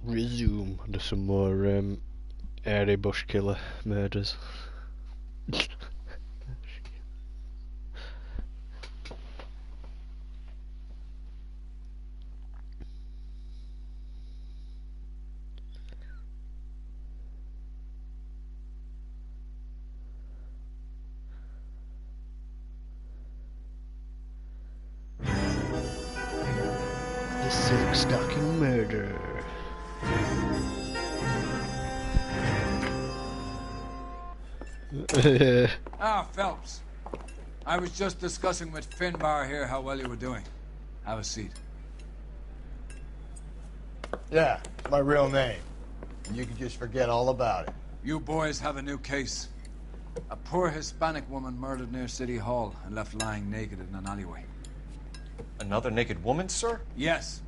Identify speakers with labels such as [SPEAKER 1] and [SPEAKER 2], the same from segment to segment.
[SPEAKER 1] Resume. There's some more airy bush killer murders. The silk stocking murder.
[SPEAKER 2] Phelps. I was just discussing with Finbar here how well you were doing. Have a seat.
[SPEAKER 3] Yeah, it's my real name. And you can just forget all about it.
[SPEAKER 2] You boys have a new case. A poor Hispanic woman murdered near City Hall and left lying naked in an alleyway.
[SPEAKER 4] Another naked woman, sir?
[SPEAKER 2] Yes.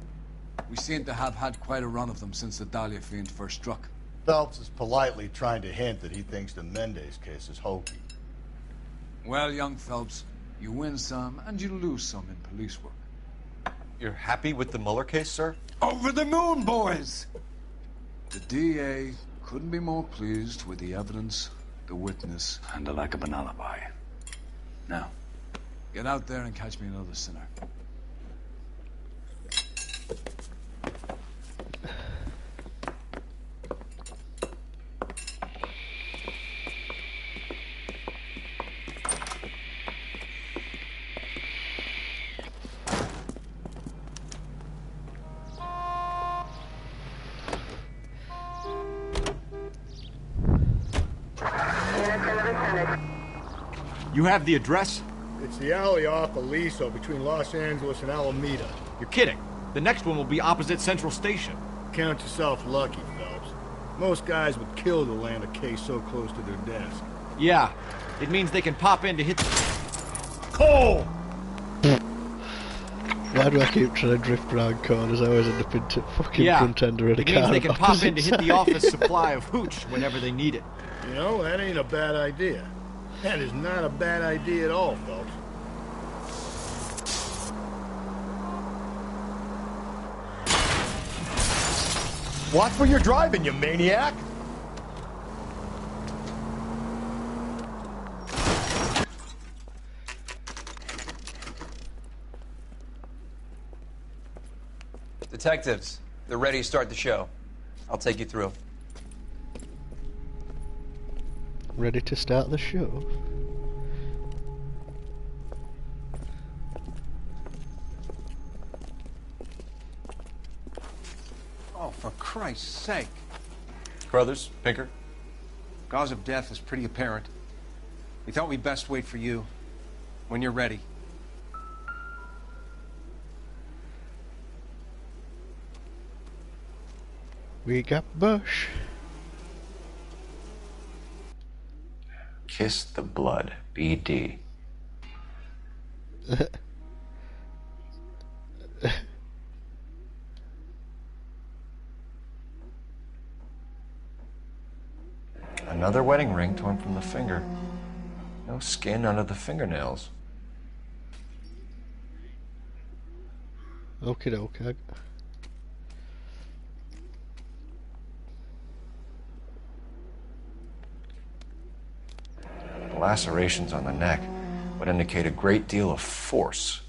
[SPEAKER 2] We seem to have had quite a run of them since the Dahlia fiend first struck.
[SPEAKER 3] Phelps is politely trying to hint that he thinks the Mendez case is hokey.
[SPEAKER 2] Well, young Phelps, you win some and you lose some in police work.
[SPEAKER 4] You're happy with the Mueller case, sir?
[SPEAKER 2] Over the moon, boys! The DA couldn't be more pleased with the evidence, the witness, and the lack of an alibi. Now, get out there and catch me another sinner.
[SPEAKER 5] You have the address?
[SPEAKER 3] It's the alley off Aliso between Los Angeles and Alameda.
[SPEAKER 5] You're kidding. The next one will be opposite Central Station.
[SPEAKER 3] Count yourself lucky, Phelps. Most guys would kill to land a case so close to their desk.
[SPEAKER 5] Yeah, it means they can pop in to hit the...
[SPEAKER 3] Cole!
[SPEAKER 1] Why do I keep trying to drift round corners? I always end up into fucking front end of a car.
[SPEAKER 5] It means they can pop in to hit the office supply of hooch whenever they need it.
[SPEAKER 3] You know, that ain't a bad idea. That is not a bad idea at all, Phelps. Watch where you're driving, you maniac!
[SPEAKER 6] Detectives, they're ready to start the show. I'll take you through.
[SPEAKER 1] Ready to start the show?
[SPEAKER 7] Oh, for Christ's sake.
[SPEAKER 4] Brothers, Pinker?
[SPEAKER 7] Cause of death is pretty apparent. We thought we'd best wait for you. When you're ready.
[SPEAKER 1] We got Bush.
[SPEAKER 4] Kiss the blood, BD. Another wedding ring torn from the finger. No skin under the fingernails.
[SPEAKER 1] Okie dokie.
[SPEAKER 4] The lacerations on the neck would indicate a great deal of force.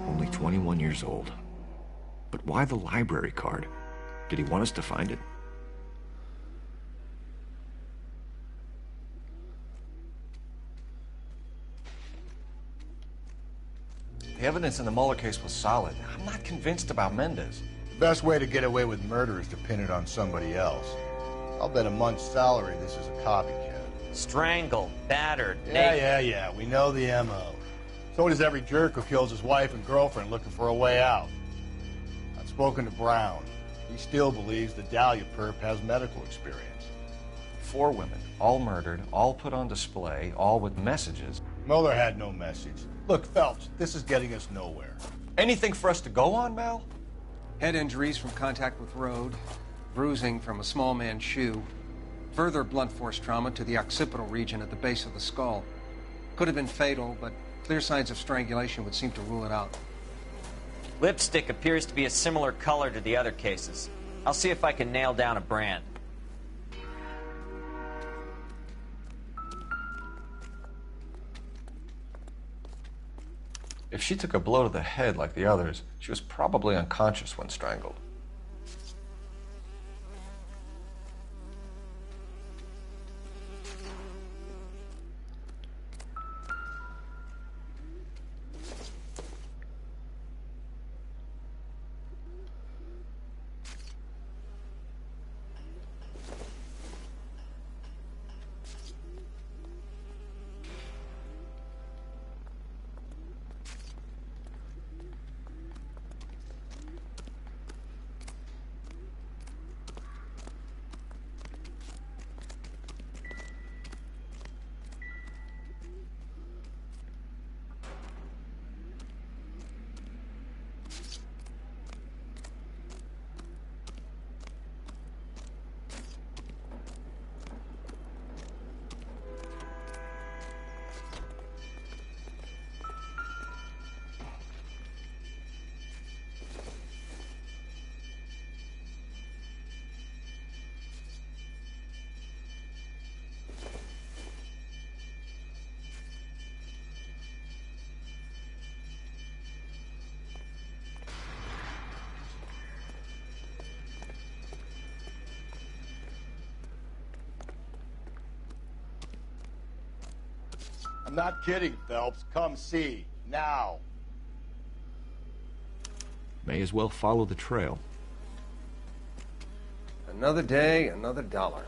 [SPEAKER 4] Only 21 years old. But why the library card? Did he want us to find it? The evidence in the Mueller case was solid. I'm not convinced about Mendez.
[SPEAKER 3] The best way to get away with murder is to pin it on somebody else. I'll bet a month's salary this is a copycat.
[SPEAKER 8] Strangled, battered,
[SPEAKER 3] Yeah, we know the M.O. So does every jerk who kills his wife and girlfriend looking for a way out. I've spoken to Brown. He still believes the Dahlia perp has medical experience.
[SPEAKER 4] 4 women, all murdered, all put on display, all with messages.
[SPEAKER 3] Mueller had no message. Look, Phelps, this is getting us nowhere.
[SPEAKER 4] Anything for us to go on, Mal?
[SPEAKER 7] Head injuries from contact with road, bruising from a small man's shoe. Further blunt force trauma to the occipital region at the base of the skull. Could have been fatal, but clear signs of strangulation would seem to rule it out.
[SPEAKER 8] Lipstick appears to be a similar color to the other cases. I'll see if I can nail down a brand.
[SPEAKER 9] If she took a blow to the head like the others, she was probably unconscious when strangled.
[SPEAKER 3] I'm not kidding, Phelps. Come see. Now.
[SPEAKER 4] May as well follow the trail.
[SPEAKER 7] Another day, another dollar.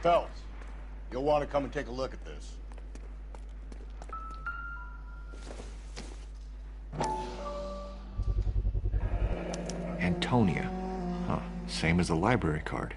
[SPEAKER 3] Phelps, you'll want to come and take a look at this.
[SPEAKER 4] Antonia. Huh. Same as the library card.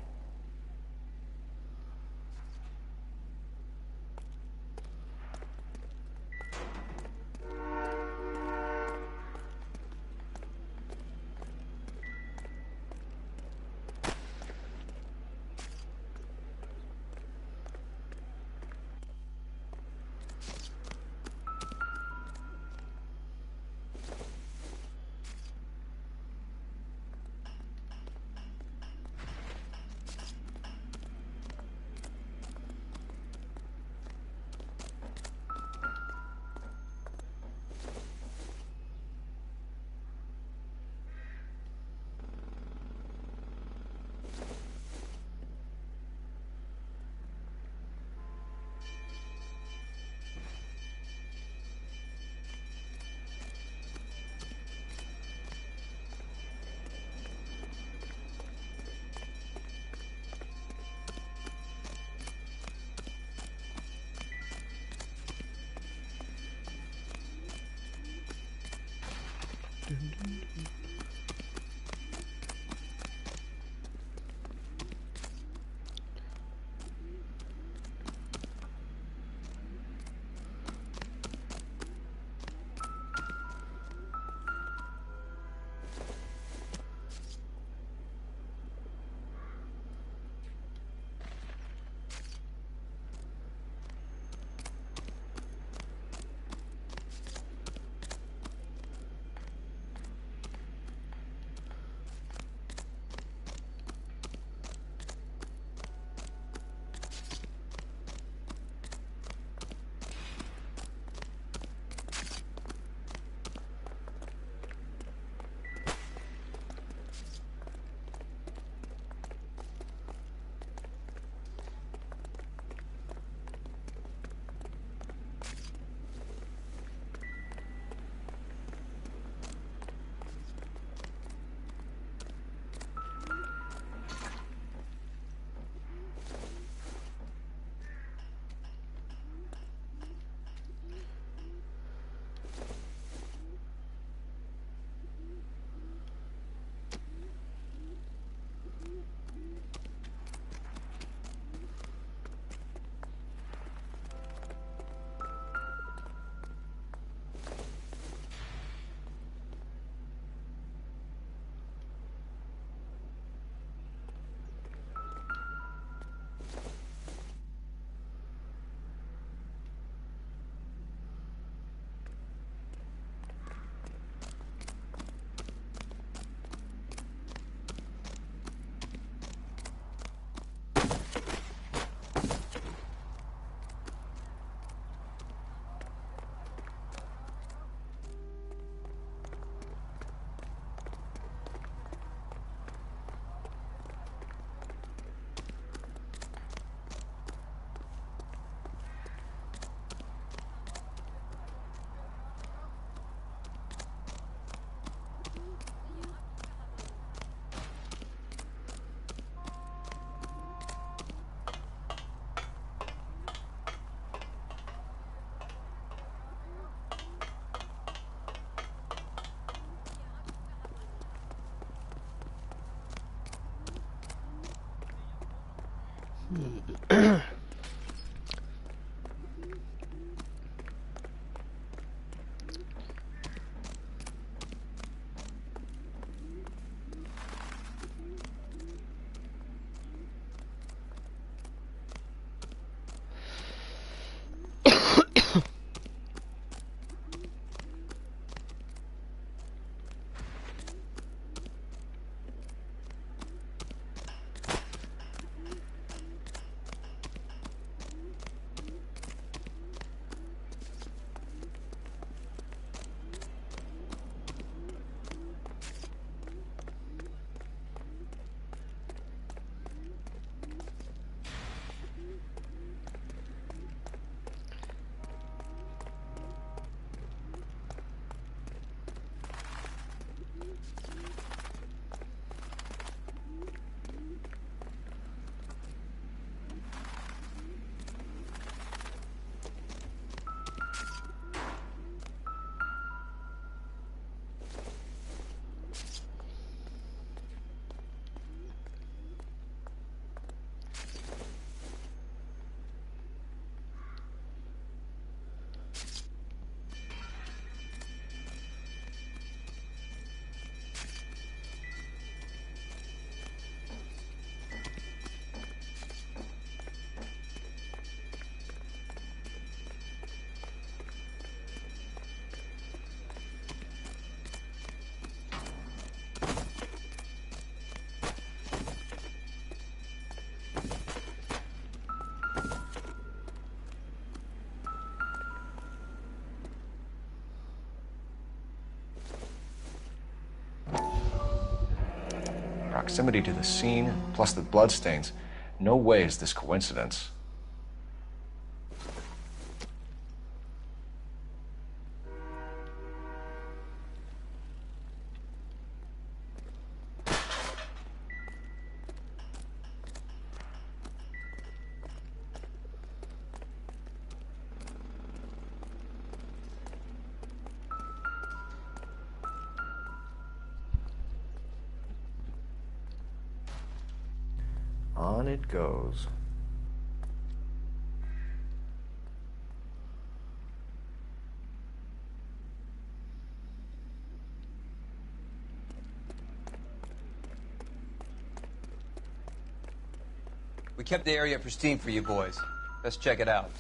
[SPEAKER 9] proximity to the scene, plus the bloodstains, no way is this coincidence. On it goes.
[SPEAKER 6] We kept the area pristine for you boys. Let's check it out.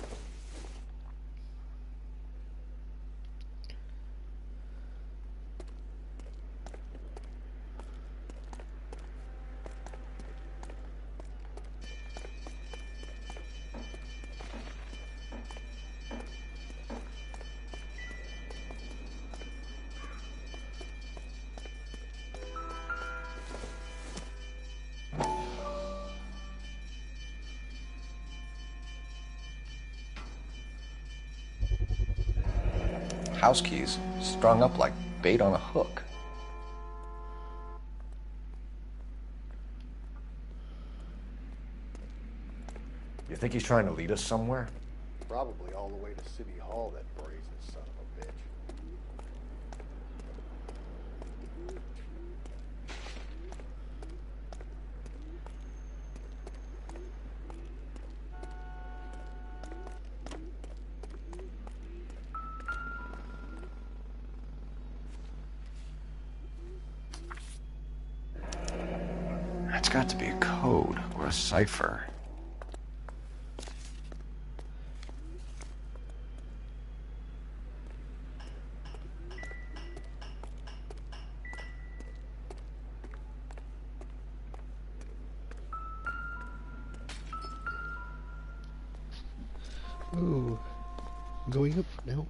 [SPEAKER 9] House keys strung up like bait on a hook. You think he's trying to lead us somewhere?
[SPEAKER 3] Probably all the way to City Hall, that brazen son of a bitch.
[SPEAKER 9] It's got to be a code or a cipher.
[SPEAKER 1] Ooh. Going up now.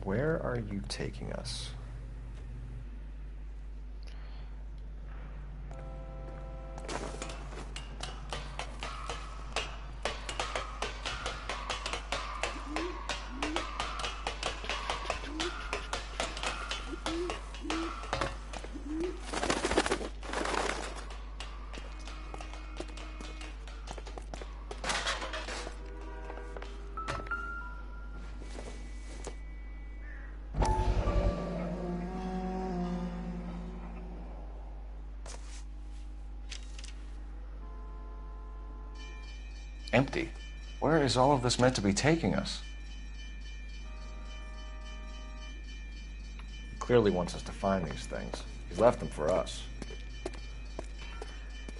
[SPEAKER 9] Where are you taking us? Empty. Where is all of this meant to be taking us? He clearly wants us to find these things. He left them for us.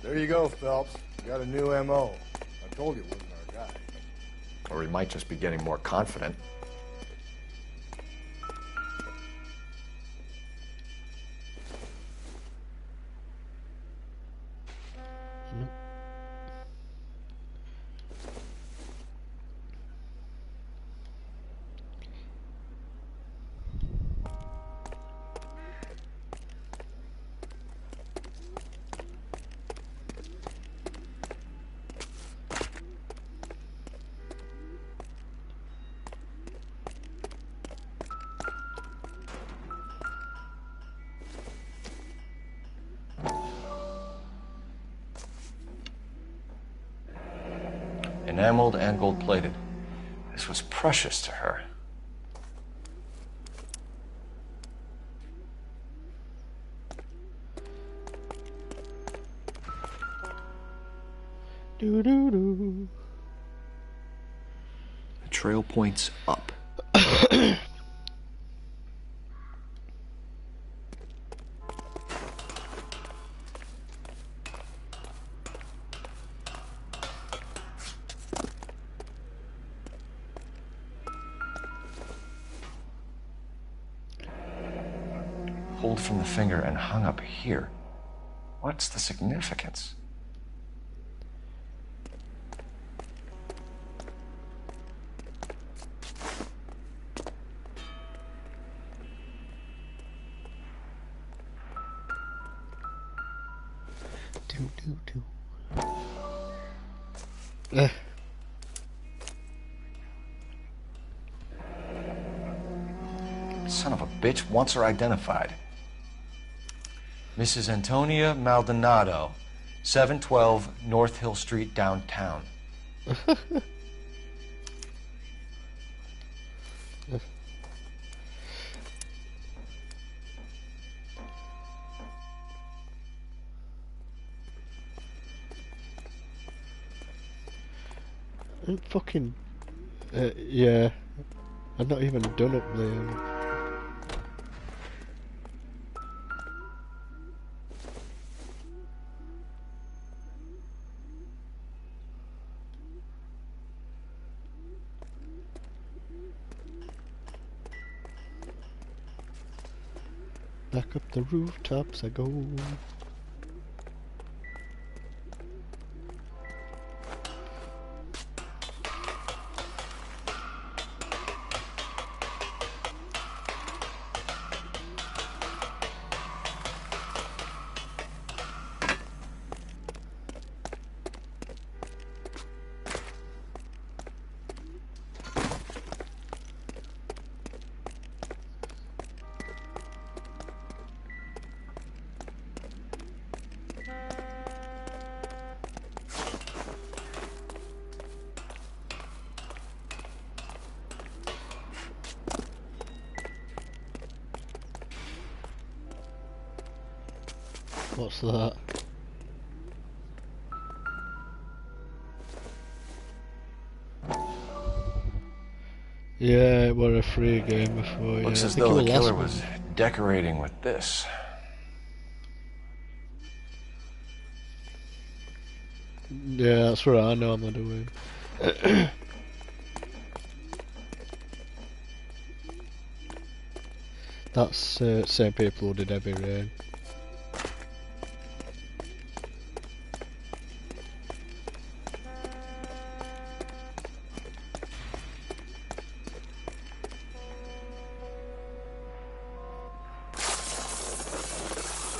[SPEAKER 3] There you go, Phelps. You got a new M.O. I told you it wasn't our guy.
[SPEAKER 9] Or he might just be getting more confident. Enameled and gold-plated. This was precious to her.
[SPEAKER 1] Doo-doo-doo.
[SPEAKER 4] The trail points up.
[SPEAKER 9] Pulled from the finger and hung up here. What's the significance? Son of a bitch wants her identified. Mrs. Antonia Maldonado, 712 North Hill Street, downtown.
[SPEAKER 1] Fucking... yeah. I've not even done up there. Back up the rooftops I go. What's that? Yeah, it was a free game before.
[SPEAKER 9] Looks
[SPEAKER 1] yeah.
[SPEAKER 9] as though the killer was decorating with this.
[SPEAKER 1] Yeah, that's what I know I'm doing. That's same people who did Heavy Rain.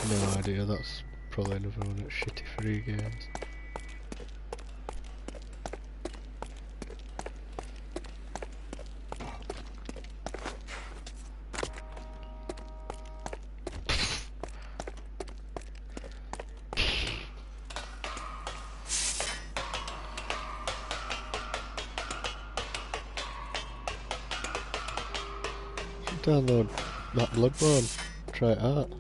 [SPEAKER 1] No idea, that's probably another one of shitty free games. Download that Bloodborne, try it out.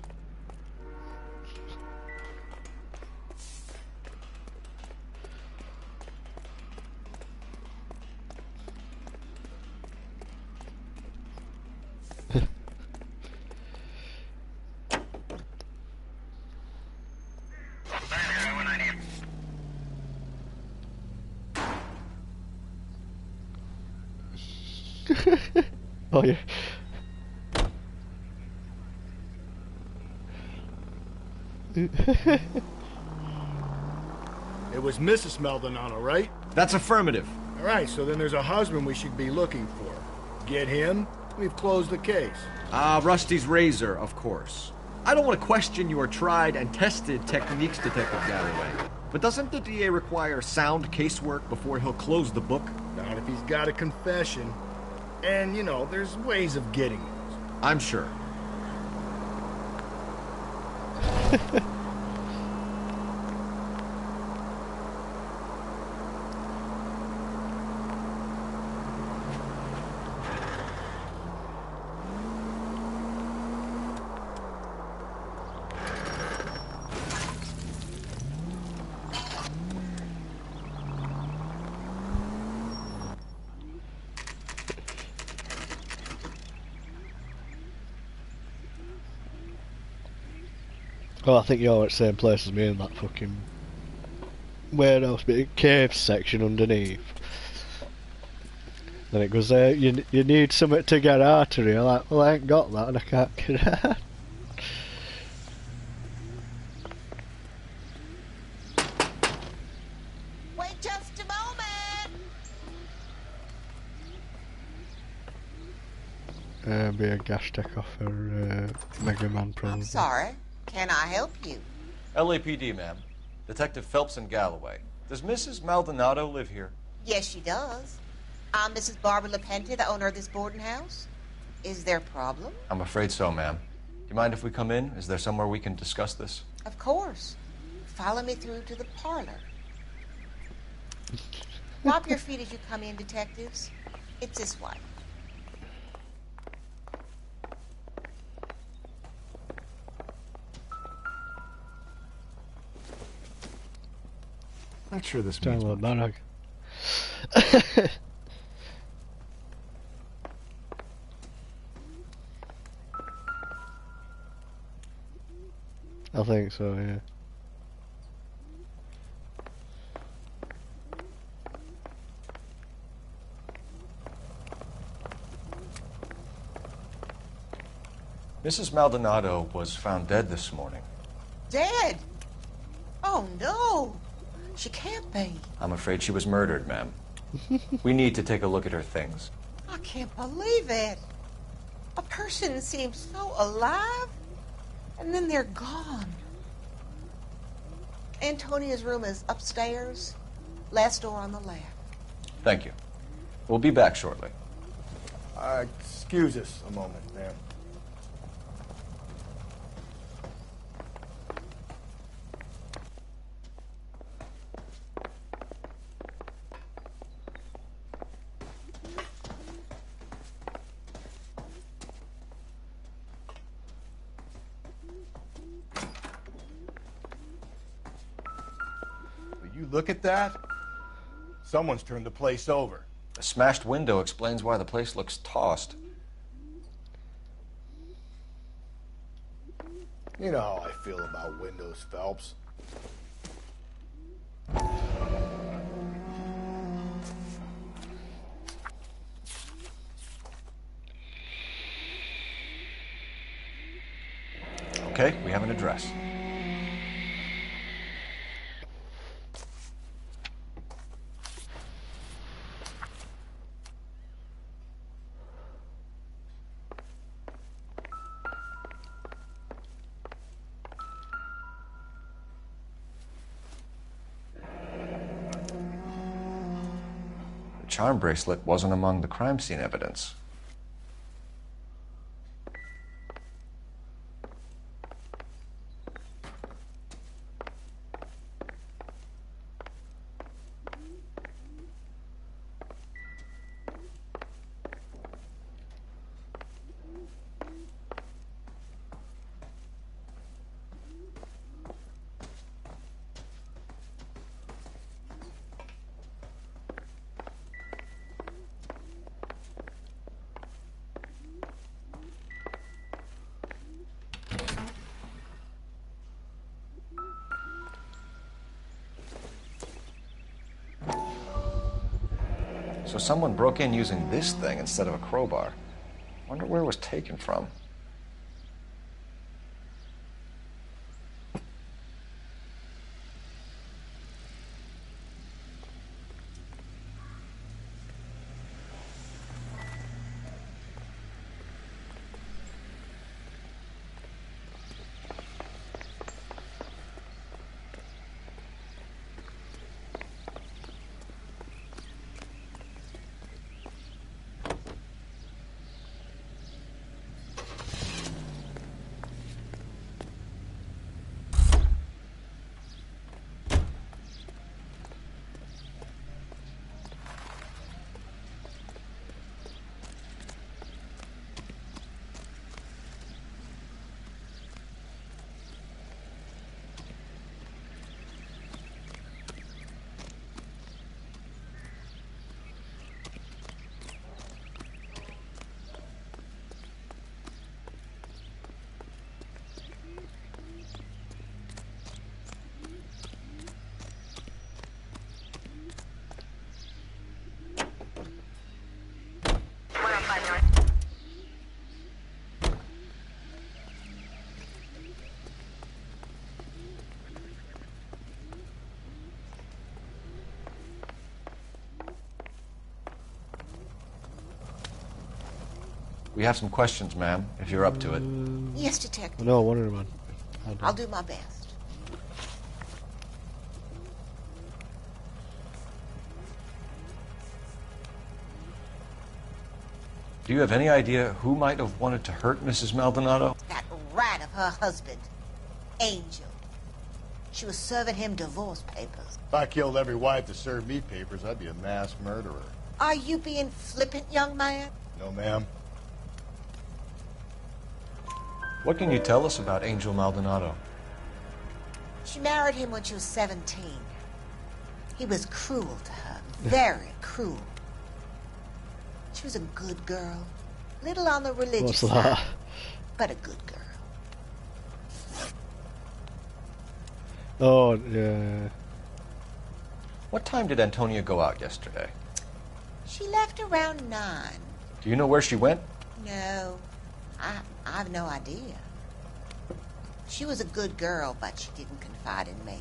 [SPEAKER 1] Oh yeah.
[SPEAKER 3] It was Mrs. Maldonado, right?
[SPEAKER 5] That's affirmative.
[SPEAKER 3] All right, so then there's a husband we should be looking for. Get him, we've closed the case.
[SPEAKER 5] Rusty's razor, of course. I don't want to question your tried and tested techniques, Detective Galloway. But doesn't the DA require sound casework before he'll close the book?
[SPEAKER 3] Not if he's got a confession. And, you know, there's ways of getting those.
[SPEAKER 5] I'm sure.
[SPEAKER 1] Oh, I think you're at the same place as me in that fucking warehouse bit, cave section underneath. Then it goes, you need something to get out of here. I'm like, well, I ain't got that and I can't get out.
[SPEAKER 10] Wait just a moment.
[SPEAKER 1] Be a gas tech off for Mega Man probably.
[SPEAKER 10] I'm sorry. Can I help you?
[SPEAKER 6] LAPD, ma'am.
[SPEAKER 9] Detective Phelps and Galloway. Does Mrs. Maldonado live here?
[SPEAKER 10] Yes, she does. I'm Mrs. Barbara LaPente, the owner of this boarding house. Is there a problem?
[SPEAKER 9] I'm afraid so, ma'am. Do you mind if we come in? Is there somewhere we can discuss this?
[SPEAKER 10] Of course. Follow me through to the parlor. Wipe your feet as you come in, detectives. It's this way.
[SPEAKER 9] Not sure this
[SPEAKER 1] Sound
[SPEAKER 9] means
[SPEAKER 1] like
[SPEAKER 9] much.
[SPEAKER 1] Bannock. I think so, yeah.
[SPEAKER 9] Mrs. Maldonado was found dead this morning.
[SPEAKER 10] Dead? Oh, no. She can't be.
[SPEAKER 9] I'm afraid she was murdered, ma'am. We need to take a look at her things.
[SPEAKER 10] I can't believe it. A person seems so alive, and then they're gone. Antonia's room is upstairs, last door on the left.
[SPEAKER 9] Thank you. We'll be back shortly.
[SPEAKER 3] Excuse us a moment, ma'am. Will you look at that? Someone's turned the place over.
[SPEAKER 9] A smashed window explains why the place looks tossed.
[SPEAKER 3] You know how I feel about windows, Phelps.
[SPEAKER 9] Okay, we have an address. The charm bracelet wasn't among the crime scene evidence. So someone broke in using this thing instead of a crowbar. Wonder where it was taken from. We have some questions, ma'am, if you're up to it.
[SPEAKER 10] Yes, detective.
[SPEAKER 1] No, I wanted him on.
[SPEAKER 10] I'll do my best.
[SPEAKER 9] Do you have any idea who might have wanted to hurt Mrs. Maldonado?
[SPEAKER 10] That rat of her husband, Angel. She was serving him divorce papers.
[SPEAKER 3] If I killed every wife that served me papers, I'd be a mass murderer.
[SPEAKER 10] Are you being flippant, young man?
[SPEAKER 3] No, ma'am.
[SPEAKER 9] What can you tell us about Angel Maldonado?
[SPEAKER 10] She married him when she was 17. He was cruel to her, very cruel. She was a good girl, little on the religious
[SPEAKER 1] What's that?
[SPEAKER 10] side, but a good girl.
[SPEAKER 1] Oh, yeah.
[SPEAKER 9] What time did Antonia go out yesterday?
[SPEAKER 10] She left around 9.
[SPEAKER 9] Do you know where she went?
[SPEAKER 10] No, I have no idea. She was a good girl, but she didn't confide in me.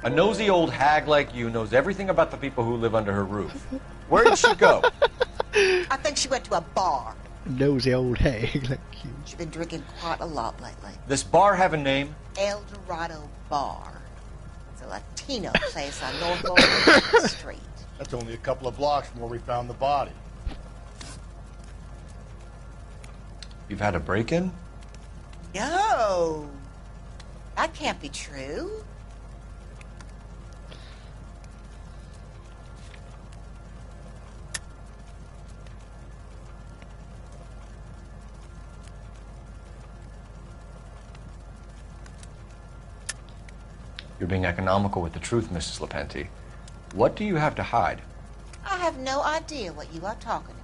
[SPEAKER 9] A nosy old hag like you knows everything about the people who live under her roof. Where did she go?
[SPEAKER 10] I think she went to a bar.
[SPEAKER 1] Nosy old hag like you.
[SPEAKER 10] She's been drinking quite a lot lately.
[SPEAKER 9] This bar have a name?
[SPEAKER 10] El Dorado Bar. It's a Latino place on North Old Street.
[SPEAKER 3] That's only a couple of blocks from where we found the body.
[SPEAKER 9] You've had a break-in?
[SPEAKER 10] No, that can't be true.
[SPEAKER 9] You're being economical with the truth, Mrs. Lepenti. What do you have to hide?
[SPEAKER 10] I have no idea what you are talking about.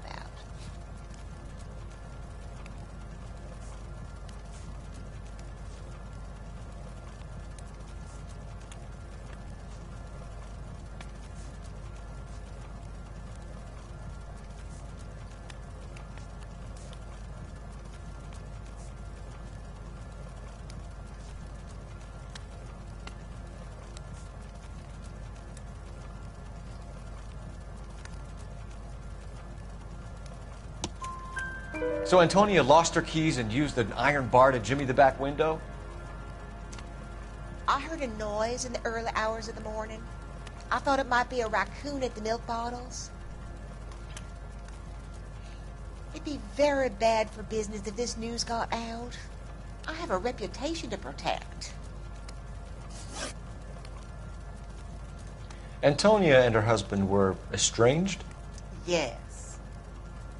[SPEAKER 9] So Antonia lost her keys and used an iron bar to jimmy the back window?
[SPEAKER 10] I heard a noise in the early hours of the morning. I thought it might be a raccoon at the milk bottles. It'd be very bad for business if this news got out. I have a reputation to protect.
[SPEAKER 9] Antonia and her husband were estranged?
[SPEAKER 10] Yes.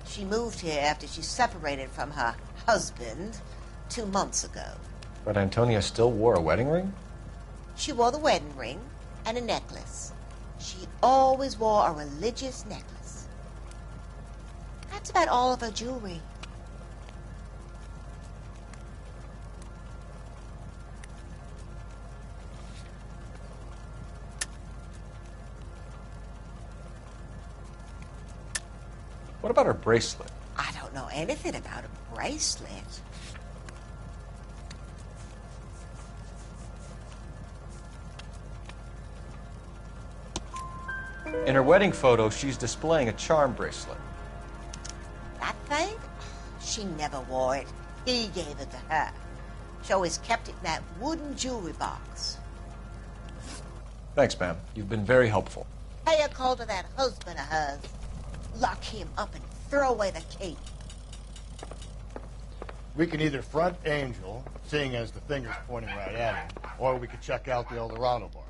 [SPEAKER 10] She moved here after she separated from her husband 2 months ago.
[SPEAKER 9] But Antonia still wore a wedding ring?
[SPEAKER 10] She wore the wedding ring and a necklace. She always wore a religious necklace. That's about all of her jewelry.
[SPEAKER 9] What about her bracelet?
[SPEAKER 10] I don't know anything about a bracelet.
[SPEAKER 9] In her wedding photo, she's displaying a charm bracelet.
[SPEAKER 10] That thing? She never wore it. He gave it to her. She always kept it in that wooden jewelry box.
[SPEAKER 9] Thanks, ma'am. You've been very helpful.
[SPEAKER 10] Pay a call to that husband of hers. Lock him up and throw away the key.
[SPEAKER 3] We can either front Angel, seeing as the finger's pointing right at him, or we could check out the El Dorado bar.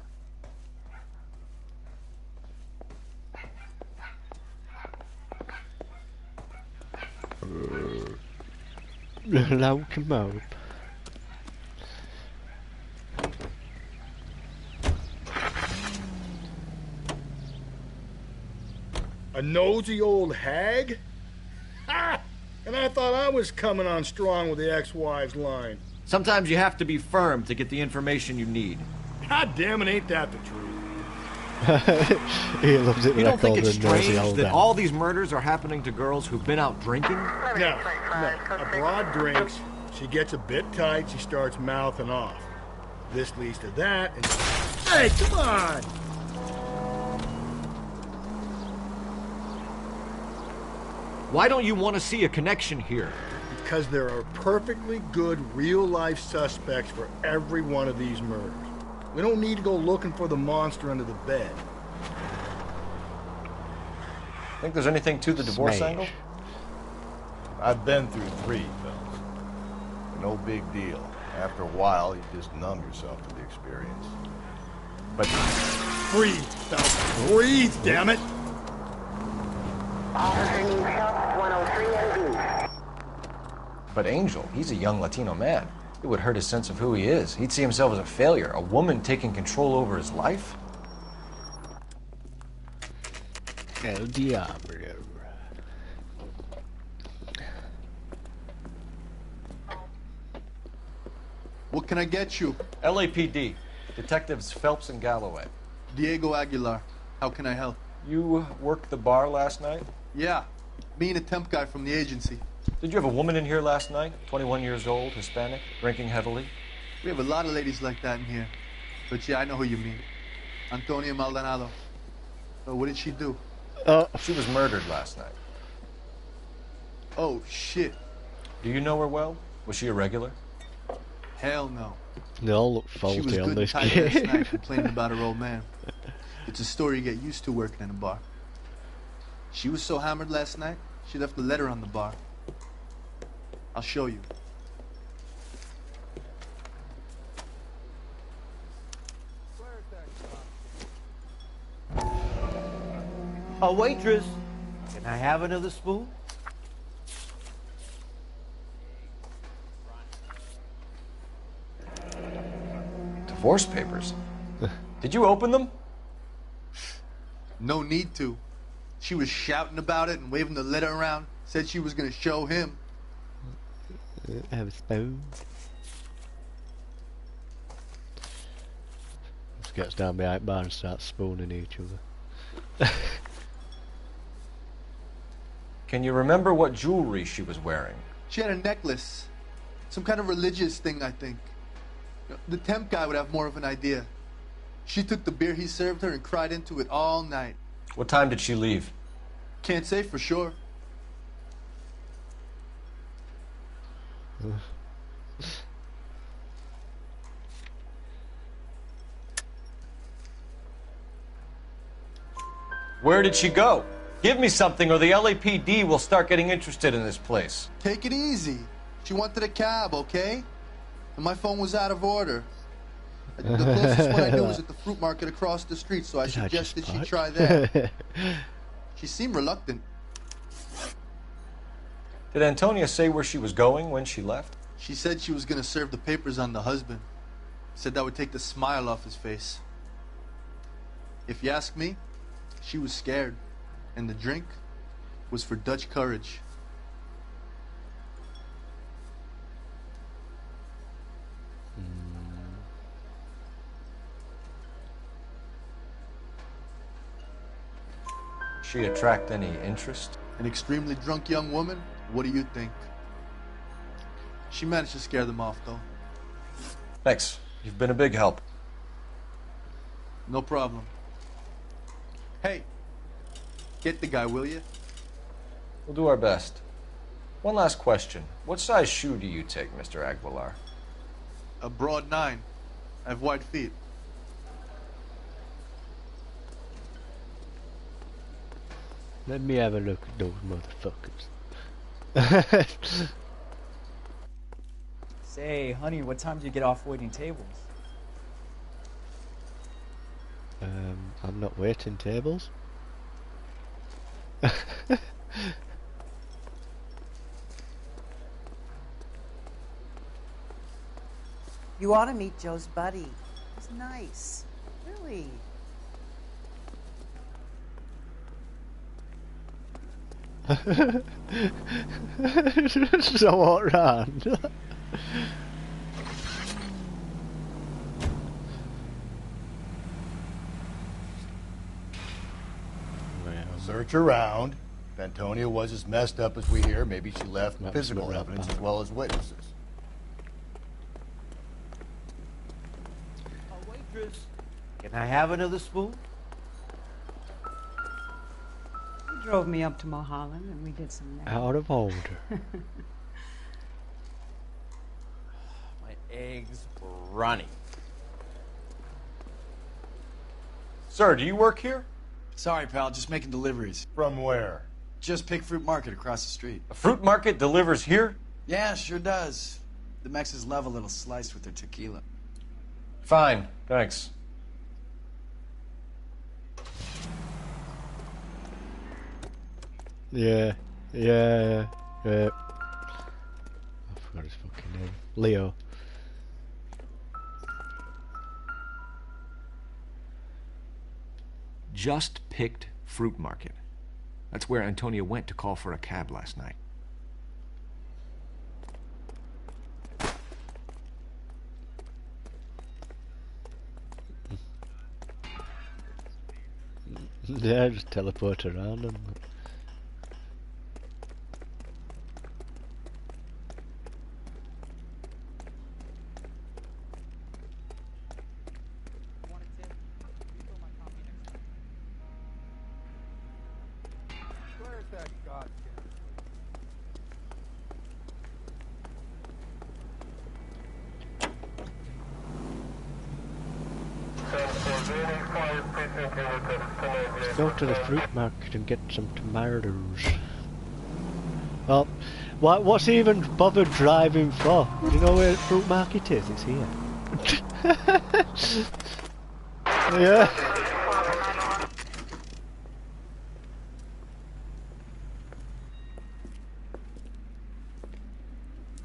[SPEAKER 1] Now come out.
[SPEAKER 11] A nosy old hag? Ha! And I thought I was coming on strong with the ex-wives line.
[SPEAKER 5] Sometimes you have to be firm to get the information you need.
[SPEAKER 11] God damn it, ain't that the truth?
[SPEAKER 1] He loves it when
[SPEAKER 5] You
[SPEAKER 1] I
[SPEAKER 5] don't think
[SPEAKER 1] call
[SPEAKER 5] it's
[SPEAKER 1] her nosy
[SPEAKER 5] strange
[SPEAKER 1] old
[SPEAKER 5] that
[SPEAKER 1] man.
[SPEAKER 5] all these murders are happening to girls who've been out drinking?
[SPEAKER 11] No. A broad drinks, she gets a bit tight, she starts mouthing off. This leads to that, and Hey, come on!
[SPEAKER 5] Why don't you want to see a connection here?
[SPEAKER 11] Because there are perfectly good real-life suspects for every one of these murders. We don't need to go looking for the monster under the bed.
[SPEAKER 9] Think there's anything to the divorce
[SPEAKER 1] Smash.
[SPEAKER 9] angle?
[SPEAKER 3] I've been through 3 films. No big deal. After a while, you just numb yourself to the experience. But
[SPEAKER 11] Breathe, Phelps. Breathe, damn it!
[SPEAKER 12] Officer needs help, 103 MD.
[SPEAKER 9] But Angel, he's a young Latino man. It would hurt his sense of who he is. He'd see himself as a failure. A woman taking control over his life?
[SPEAKER 1] El Diablo.
[SPEAKER 13] What can I get you?
[SPEAKER 5] LAPD. Detectives Phelps and Galloway.
[SPEAKER 13] Diego Aguilar. How can I help?
[SPEAKER 9] You worked the bar last night?
[SPEAKER 13] Yeah. Me and a temp guy from the agency.
[SPEAKER 9] Did you have a woman in here last night? 21 years old, Hispanic, drinking heavily?
[SPEAKER 13] We have a lot of ladies like that in here. But yeah, I know who you mean. Antonia Maldonado. So what did she do?
[SPEAKER 9] She was murdered last night.
[SPEAKER 13] Oh, shit.
[SPEAKER 9] Do you know her well? Was she a regular?
[SPEAKER 13] Hell no.
[SPEAKER 1] They all look
[SPEAKER 13] She was
[SPEAKER 1] faulty
[SPEAKER 13] good
[SPEAKER 1] on
[SPEAKER 13] and
[SPEAKER 1] this
[SPEAKER 13] tight last night
[SPEAKER 1] game.
[SPEAKER 13] complaining about her old man. It's a story you get used to working in a bar. She was so hammered last night, she left a letter on the bar. I'll show you.
[SPEAKER 14] A waitress, can I have another spoon?
[SPEAKER 9] Divorce papers? Did you open them?
[SPEAKER 13] No need to. She was shouting about it and waving the letter around. Said she was going to show him.
[SPEAKER 1] Have a spoon. Just gets down behind bar and starts spooning each other.
[SPEAKER 9] Can you remember what jewelry she was wearing?
[SPEAKER 13] She had a necklace. Some kind of religious thing, I think. The temp guy would have more of an idea. She took the beer he served her and cried into it all night.
[SPEAKER 9] What time did she leave?
[SPEAKER 13] Can't say for sure.
[SPEAKER 9] Where did she go? Give me something or the LAPD will start getting interested in this place.
[SPEAKER 13] Take it easy. She wanted a cab, okay? And my phone was out of order. The closest one I knew was at the fruit market across the street, so I suggested she try that. She seemed reluctant.
[SPEAKER 9] Did Antonia say where she was going when she left?
[SPEAKER 13] She said she was going to serve the papers on the husband. Said that would take the smile off his face. If you ask me, she was scared. And the drink was for Dutch courage.
[SPEAKER 9] She attract any interest?
[SPEAKER 13] An extremely drunk young woman? What do you think? She managed to scare them off, though.
[SPEAKER 9] Thanks. You've been a big help.
[SPEAKER 13] No problem. Hey, get the guy, will you?
[SPEAKER 9] We'll do our best. One last question. What size shoe do you take, Mr. Aguilar?
[SPEAKER 13] A broad 9. I have wide feet.
[SPEAKER 1] Let me have a look at those motherfuckers.
[SPEAKER 15] Say, honey, what time do you get off waiting tables?
[SPEAKER 1] I'm not waiting tables.
[SPEAKER 10] You ought to meet Joe's buddy. He's nice. Really.
[SPEAKER 1] So what round?
[SPEAKER 3] Search around. If Antonia was as messed up as we hear, maybe she left physical evidence as well as witnesses.
[SPEAKER 14] A waitress, Can I have another spoon?
[SPEAKER 16] He drove me up to Mulholland and we did some napping.
[SPEAKER 1] Out of order.
[SPEAKER 14] My eggs were runny.
[SPEAKER 9] Sir, do you work here?
[SPEAKER 17] Sorry, pal, just making deliveries.
[SPEAKER 3] From where?
[SPEAKER 17] Just Pick Fruit Market across the street.
[SPEAKER 9] A fruit market delivers here?
[SPEAKER 17] Yeah, sure does. The Mexes love a little slice with their tequila.
[SPEAKER 9] Fine, thanks.
[SPEAKER 1] Yeah. I forgot his fucking name. Leo.
[SPEAKER 4] Just Picked Fruit Market. That's where Antonia went to call for a cab last night.
[SPEAKER 1] Yeah, just teleport around and...
[SPEAKER 11] Where's that goddamn...
[SPEAKER 1] Let's go to the fruit market and get some tomatoes. Well, what's he even bothered driving for? Do you know where the fruit market is? It's here. Yeah.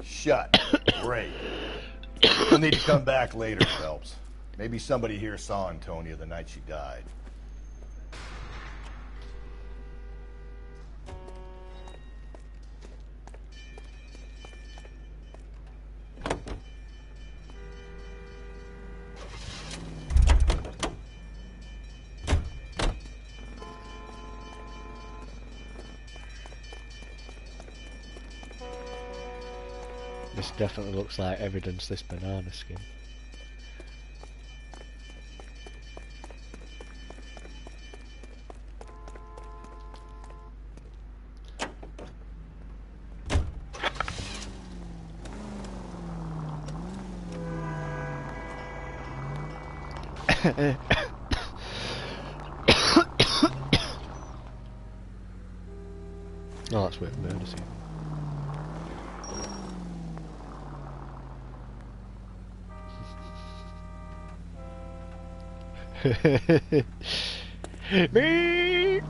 [SPEAKER 3] Shut. Great. You'll need to come back later, Phelps. Maybe somebody here saw Antonia the night she died.
[SPEAKER 1] This definitely looks like evidence, this banana skin. Oh, that's where murder scene. Me.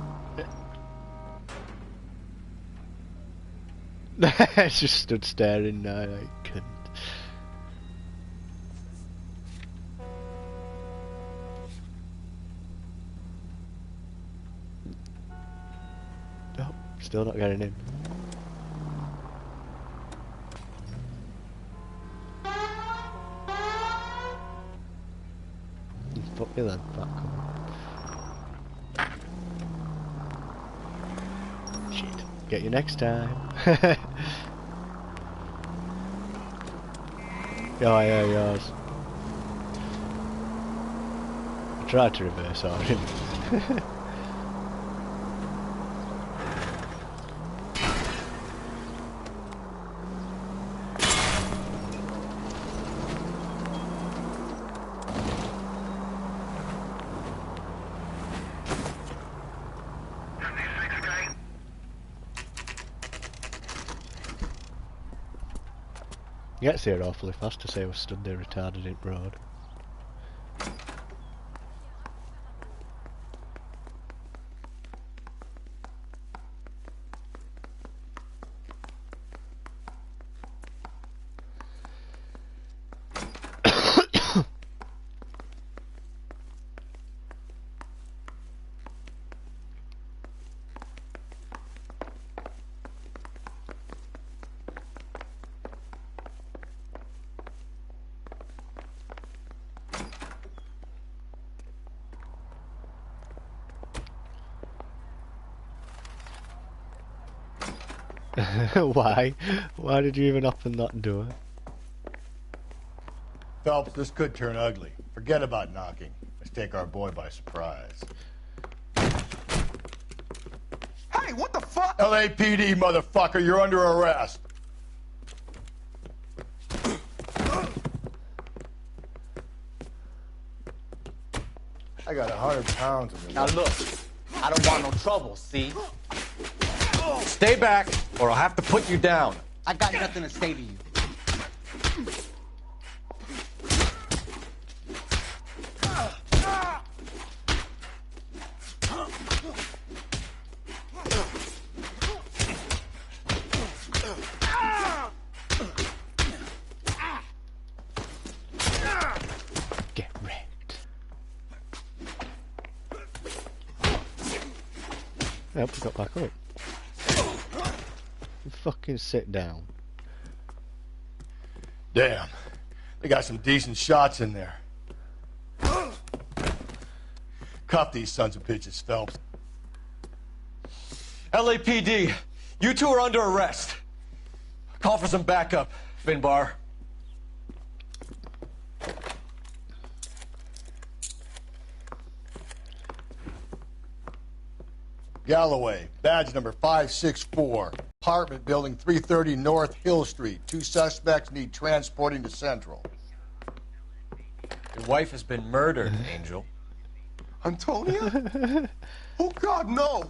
[SPEAKER 1] I just stood staring now. I couldn't. Oh, still not getting in. Fuck you then, fuck. Shit. Get you next time. Oh yeah, yours. I tried to reverse on him. Gets here awfully fast to say I was stood there retarded in road. Why? Why did you even open that door?
[SPEAKER 3] Phelps, this could turn ugly. Forget about knocking. Let's take our boy by surprise.
[SPEAKER 18] Hey, what the fuck?
[SPEAKER 3] LAPD, motherfucker, you're under arrest. I got 100 pounds of it.
[SPEAKER 14] Now look, I don't want no trouble, see?
[SPEAKER 9] Stay back, or I'll have to put you down.
[SPEAKER 14] I got nothing to say to you.
[SPEAKER 1] Get wrecked. Yep, we got back up. You fucking sit down.
[SPEAKER 3] Damn. They got some decent shots in there. Cuff these sons of bitches, Phelps.
[SPEAKER 9] LAPD, you two are under arrest. Call for some backup, Finbar.
[SPEAKER 3] Galloway, badge number 564. Apartment building 330 North Hill Street. 2 suspects need transporting to Central.
[SPEAKER 9] Your wife has been murdered, Angel.
[SPEAKER 18] Antonia? Oh, God, no!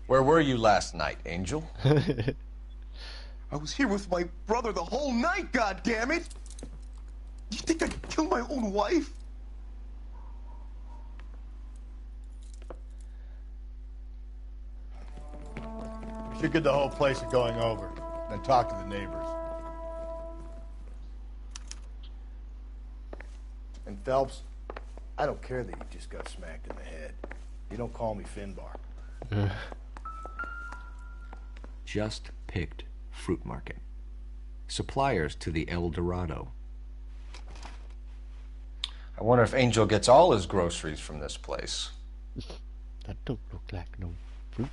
[SPEAKER 9] Where were you last night, Angel?
[SPEAKER 18] I was here with my brother the whole night, goddammit! You think I'd kill my own wife?
[SPEAKER 3] We should get the whole place a going over, then talk to the neighbors. And Phelps, I don't care that you just got smacked in the head. You don't call me Finbar.
[SPEAKER 4] Just picked fruit market. Suppliers to the El Dorado.
[SPEAKER 9] I wonder if Angel gets all his groceries from this place.
[SPEAKER 1] That don't look like no fruit.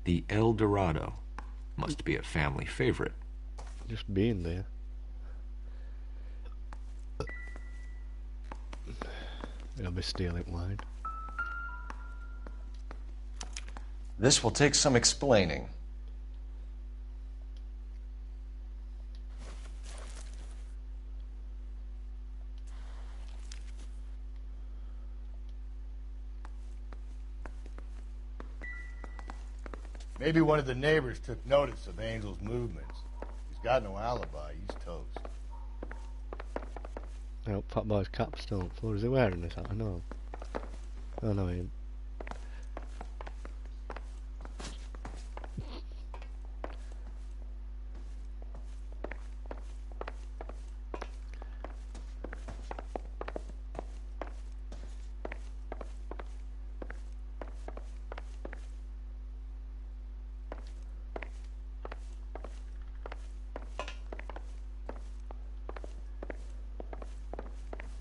[SPEAKER 4] The El Dorado must be a family favorite.
[SPEAKER 1] Just being there. I'll be stealing wine.
[SPEAKER 9] This will take some explaining.
[SPEAKER 3] Maybe one of the neighbors took notice of Angel's movements. He's got no alibi. He's toast.
[SPEAKER 1] I hope Fat Boy's cap's still on the floor. Is he wearing this hat? I know. Oh no, he ain't.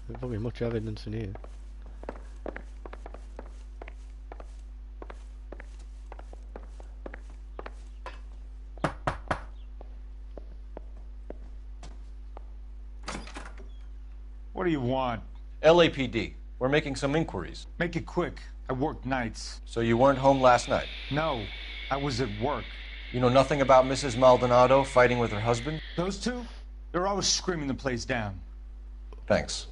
[SPEAKER 1] There's probably much evidence in here.
[SPEAKER 19] What do you want?
[SPEAKER 9] LAPD. We're making some inquiries.
[SPEAKER 19] Make it quick. I work nights.
[SPEAKER 9] So you weren't home last night?
[SPEAKER 19] No, I was at work.
[SPEAKER 9] You know nothing about Mrs. Maldonado fighting with her husband?
[SPEAKER 19] Those two? They're always screaming the place down.
[SPEAKER 9] Thanks.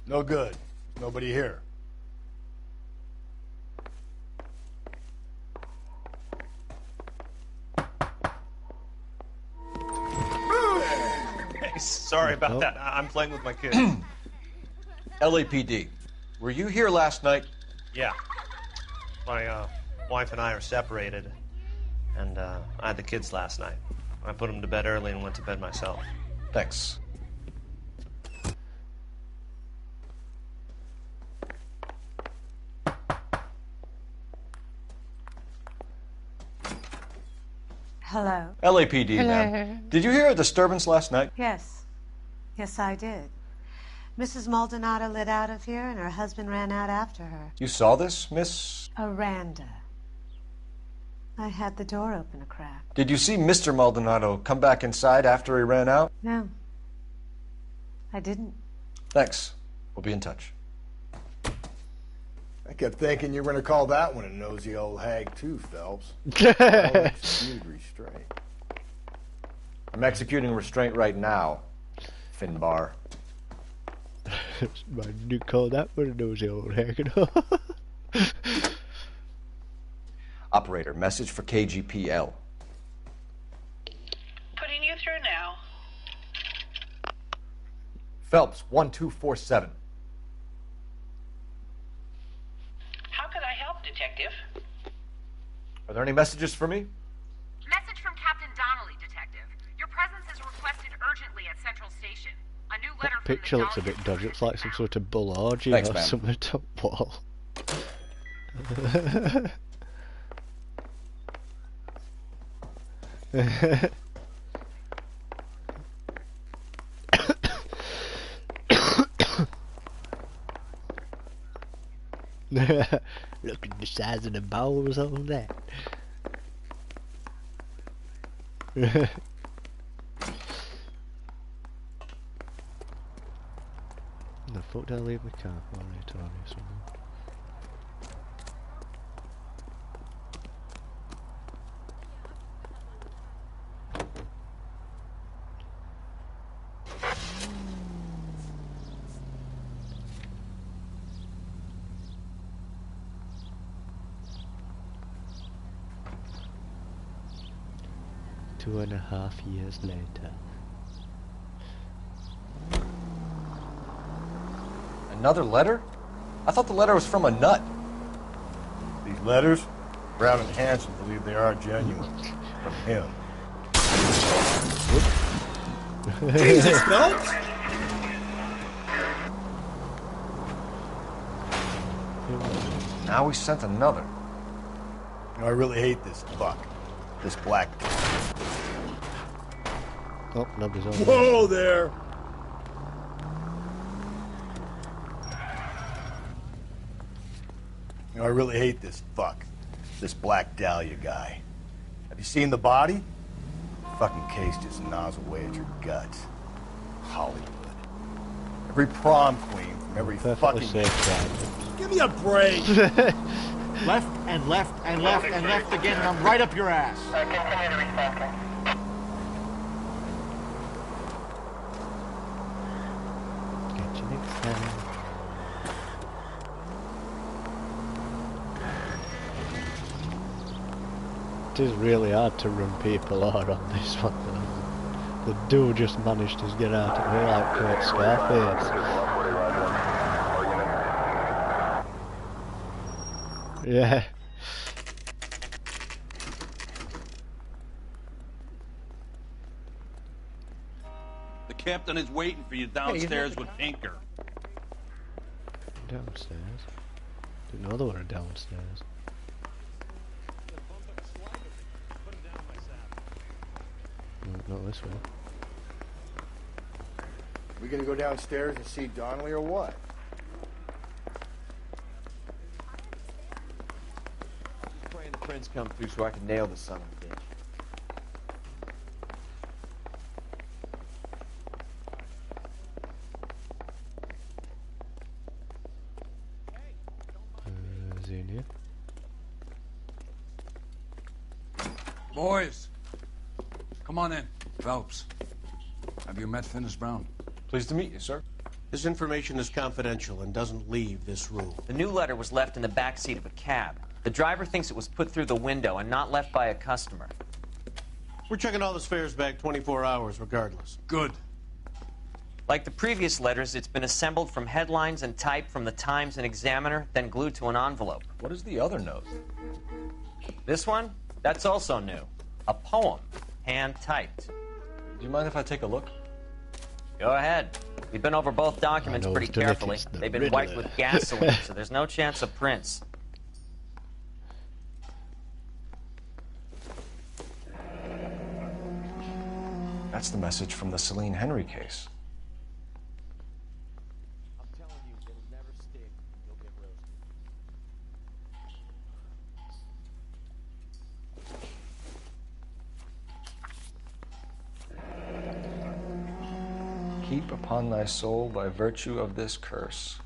[SPEAKER 3] No good. Nobody here.
[SPEAKER 20] Hey, sorry about that. I'm playing with my kid.
[SPEAKER 9] LAPD. Were you here last night?
[SPEAKER 20] Yeah. My wife and I are separated, and I had the kids last night. I put them to bed early and went to bed myself.
[SPEAKER 9] Thanks.
[SPEAKER 16] Hello.
[SPEAKER 9] LAPD,
[SPEAKER 16] Hello.
[SPEAKER 9] ma'am. Did you hear a disturbance last night?
[SPEAKER 10] Yes. Yes, I did. Mrs. Maldonado lit out of here, and her husband ran out after her.
[SPEAKER 9] You saw this, Miss?
[SPEAKER 10] Aranda. I had the door open a crack.
[SPEAKER 9] Did you see Mr. Maldonado come back inside after he ran out?
[SPEAKER 10] No. I didn't.
[SPEAKER 9] Thanks. We'll be in touch.
[SPEAKER 3] I kept thinking you were going to call that one a nosy old hag, too, Phelps. Executed restraint.
[SPEAKER 9] I'm executing restraint right now, Finbar.
[SPEAKER 1] I didn't call that one a nosy old hag.
[SPEAKER 9] Operator, message for KGPL.
[SPEAKER 12] Putting you through now.
[SPEAKER 9] Phelps, 1247.
[SPEAKER 12] How could I help, Detective?
[SPEAKER 9] Are there any messages for me?
[SPEAKER 21] Message from Captain Donnelly, Detective. Your presence is requested urgently at Central Station. A new letter
[SPEAKER 1] That picture looks a bit dodgy. It's like some sort of bull orgy
[SPEAKER 9] Thanks,
[SPEAKER 1] or
[SPEAKER 9] ma'am.
[SPEAKER 1] something top wall. Look at the size of the balls on that. The fuck did I leave my car? Oh, I told you something. Two and a half years later.
[SPEAKER 9] Another letter? I thought the letter was from a nut.
[SPEAKER 3] These letters, Brown and Hanson believe they are genuine. From him.
[SPEAKER 5] Jesus, Phelps!
[SPEAKER 9] Now we sent another.
[SPEAKER 3] You know, I really hate this fuck. This black.
[SPEAKER 1] Oh, nobody's on.
[SPEAKER 3] Whoa there! You know, I really hate this fuck. This Black Dahlia guy. Have you seen the body? Fucking case just gnaws away at your guts. Hollywood. Every prom queen from every fucking...
[SPEAKER 5] Give me a break! Left and left and left and left again, and I'm right up your ass.
[SPEAKER 12] Continue to respond.
[SPEAKER 1] Catch you next time. It is really hard to run people out on this one though. The dude just managed to get out of here like Kurt Scarface. Yeah.
[SPEAKER 22] The captain is waiting for you downstairs with Tinker.
[SPEAKER 1] Downstairs? Didn't know they were downstairs. No, not this way.
[SPEAKER 3] We gonna go downstairs and see Donnelly or what?
[SPEAKER 9] Just praying the prince come through so I can nail the son of a bitch.
[SPEAKER 1] Is he in here?
[SPEAKER 2] Boys, come on in. Phelps, have you met Finis Brown?
[SPEAKER 9] Pleased to meet you, sir.
[SPEAKER 14] This information is confidential and doesn't leave this room.
[SPEAKER 8] The new letter was left in the back seat of a cab. The driver thinks it was put through the window and not left by a customer.
[SPEAKER 14] We're checking all this fares back 24 hours regardless.
[SPEAKER 2] Good.
[SPEAKER 8] Like the previous letters, it's been assembled from headlines and typed from the Times and Examiner, then glued to an envelope.
[SPEAKER 9] What is the other note?
[SPEAKER 8] This one? That's also new. A poem, hand-typed.
[SPEAKER 9] Do you mind if I take a look?
[SPEAKER 8] Go ahead. We've been over both documents pretty carefully. They've been wiped with gasoline, so there's no chance of prints.
[SPEAKER 9] That's the message from the Celine Henry case.
[SPEAKER 22] I'm telling you, it'll never stick. You'll get roasted.
[SPEAKER 9] Keep upon thy soul by virtue of this curse.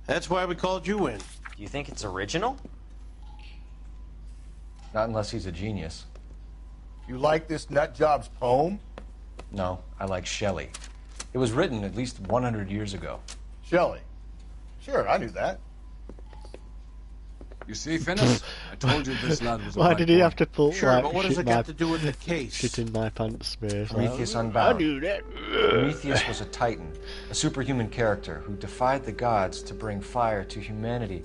[SPEAKER 18] That's why we called you in.
[SPEAKER 8] Do you think it's original?
[SPEAKER 9] Not unless he's a genius.
[SPEAKER 3] You like this nutjob's poem?
[SPEAKER 9] No, I like Shelley. It was written at least 100 years ago.
[SPEAKER 3] Shelley? Sure, I knew that.
[SPEAKER 2] You see, Finnis? I told you this lad was a
[SPEAKER 1] Why
[SPEAKER 2] right
[SPEAKER 1] did he
[SPEAKER 2] boy.
[SPEAKER 1] have to pull
[SPEAKER 18] Sure, but what does it
[SPEAKER 1] my,
[SPEAKER 18] got to do with the case?
[SPEAKER 1] shit in my pants space?
[SPEAKER 9] Prometheus
[SPEAKER 1] I
[SPEAKER 9] Unbound.
[SPEAKER 1] knew that.
[SPEAKER 9] Prometheus was a titan, a superhuman character who defied the gods to bring fire to humanity.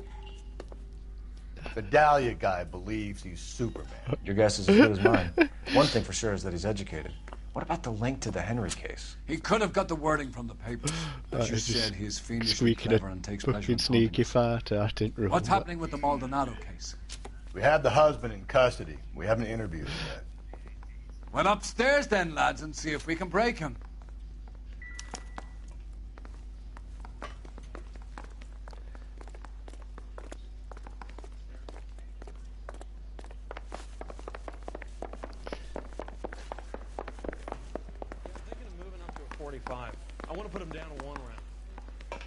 [SPEAKER 3] The Dahlia guy believes he's Superman.
[SPEAKER 9] Your guess is as good as mine. One thing for sure is that he's educated. What about the link to the Henry case?
[SPEAKER 2] He could have got the wording from the papers. As you
[SPEAKER 1] It's just
[SPEAKER 2] said, he's fiendishly
[SPEAKER 1] squeaking
[SPEAKER 2] clever
[SPEAKER 1] a
[SPEAKER 2] and takes pleasure
[SPEAKER 1] fucking
[SPEAKER 2] in
[SPEAKER 1] sneaky
[SPEAKER 2] talking.
[SPEAKER 1] fart. I didn't remember.
[SPEAKER 2] What's happening with the Maldonado case?
[SPEAKER 3] We have the husband in custody. We haven't interviewed him yet.
[SPEAKER 2] Well, upstairs then, lads, and see if we can break him.
[SPEAKER 18] Thinking of moving up to a 45. I want to put him down to 1 round.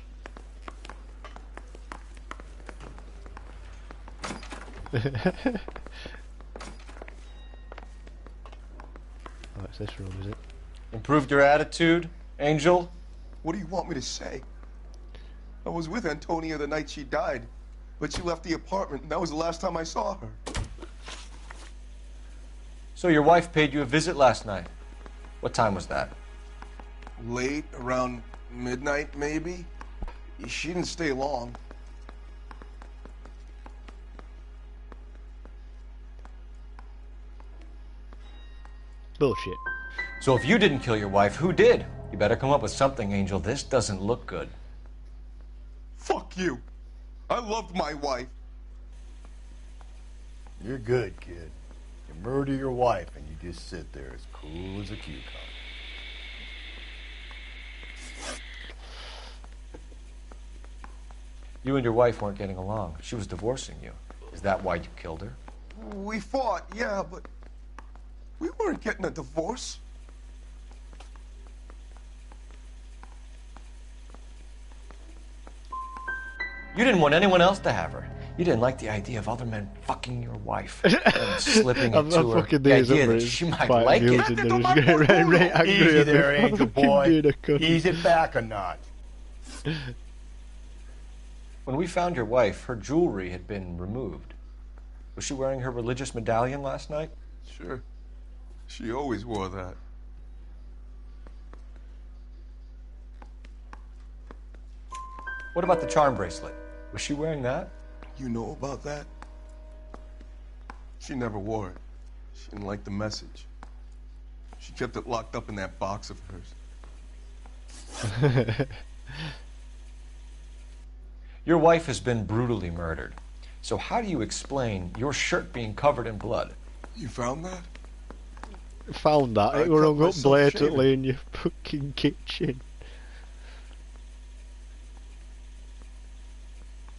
[SPEAKER 1] Oh, it's this room, is it?
[SPEAKER 9] Improved your attitude, Angel?
[SPEAKER 18] What do you want me to say? I was with Antonia the night she died, but she left the apartment, and that was the last time I saw her.
[SPEAKER 9] So your wife paid you a visit last night. What time was that?
[SPEAKER 18] Late, around midnight, maybe? She didn't stay long.
[SPEAKER 1] Bullshit.
[SPEAKER 9] So if you didn't kill your wife, who did? You better come up with something, Angel. This doesn't look good.
[SPEAKER 18] Fuck you. I loved my wife.
[SPEAKER 3] You're good, kid. You murder your wife and you just sit there as cool as a cucumber.
[SPEAKER 9] You and your wife weren't getting along. She was divorcing you. Is that why you killed her?
[SPEAKER 18] We fought, yeah, but we weren't getting a divorce.
[SPEAKER 9] You didn't want anyone else to have her. You didn't like the idea of other men fucking your wife and slipping
[SPEAKER 1] I'm
[SPEAKER 9] it to her.
[SPEAKER 1] fucking
[SPEAKER 9] The
[SPEAKER 1] these
[SPEAKER 9] idea
[SPEAKER 1] up,
[SPEAKER 9] that
[SPEAKER 1] it's
[SPEAKER 9] she might
[SPEAKER 1] quite
[SPEAKER 9] like it.
[SPEAKER 1] amusing. They was getting right angry
[SPEAKER 3] Easy
[SPEAKER 1] at me
[SPEAKER 3] there,
[SPEAKER 1] for
[SPEAKER 3] Angel
[SPEAKER 1] fucking
[SPEAKER 3] boy.
[SPEAKER 1] being a cunt.
[SPEAKER 3] Ease it back a notch.
[SPEAKER 9] When we found your wife, her jewelry had been removed. Was she wearing her religious medallion last night?
[SPEAKER 18] Sure. She always wore that.
[SPEAKER 9] What about the charm bracelet? Was she wearing that?
[SPEAKER 18] You know about that? She never wore it. She didn't like the message. She kept it locked up in that box of hers.
[SPEAKER 9] Your wife has been brutally murdered. So how do you explain your shirt being covered in blood?
[SPEAKER 18] You found that?
[SPEAKER 1] Found that.
[SPEAKER 18] I
[SPEAKER 1] It were
[SPEAKER 18] cut
[SPEAKER 1] hung up
[SPEAKER 18] myself
[SPEAKER 1] blatantly
[SPEAKER 18] shaving.
[SPEAKER 1] in your fucking kitchen.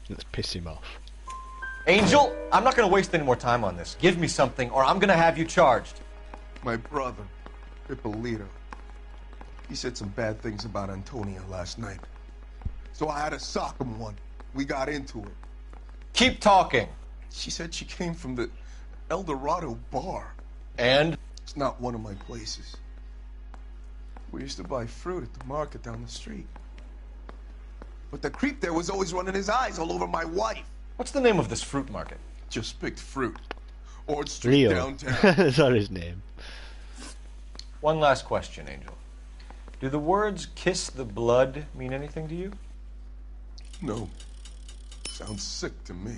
[SPEAKER 1] Let's piss him off.
[SPEAKER 9] Angel, I'm not going to waste any more time on this. Give me something or I'm going to have you charged.
[SPEAKER 18] My brother, Ippolito. He said some bad things about Antonia last night. So I had to sock him one. We got into it.
[SPEAKER 9] Keep talking.
[SPEAKER 18] She said she came from the El Dorado bar.
[SPEAKER 9] And?
[SPEAKER 18] It's not one of my places. We used to buy fruit at the market down the street. But the creep there was always running his eyes all over my wife.
[SPEAKER 9] What's the name of this fruit market?
[SPEAKER 18] Just picked fruit. Ord Street
[SPEAKER 1] Rio.
[SPEAKER 18] downtown.
[SPEAKER 1] That's not his name.
[SPEAKER 9] One last question, Angel. Do the words kiss the blood mean anything to you?
[SPEAKER 18] No. Sounds sick to me.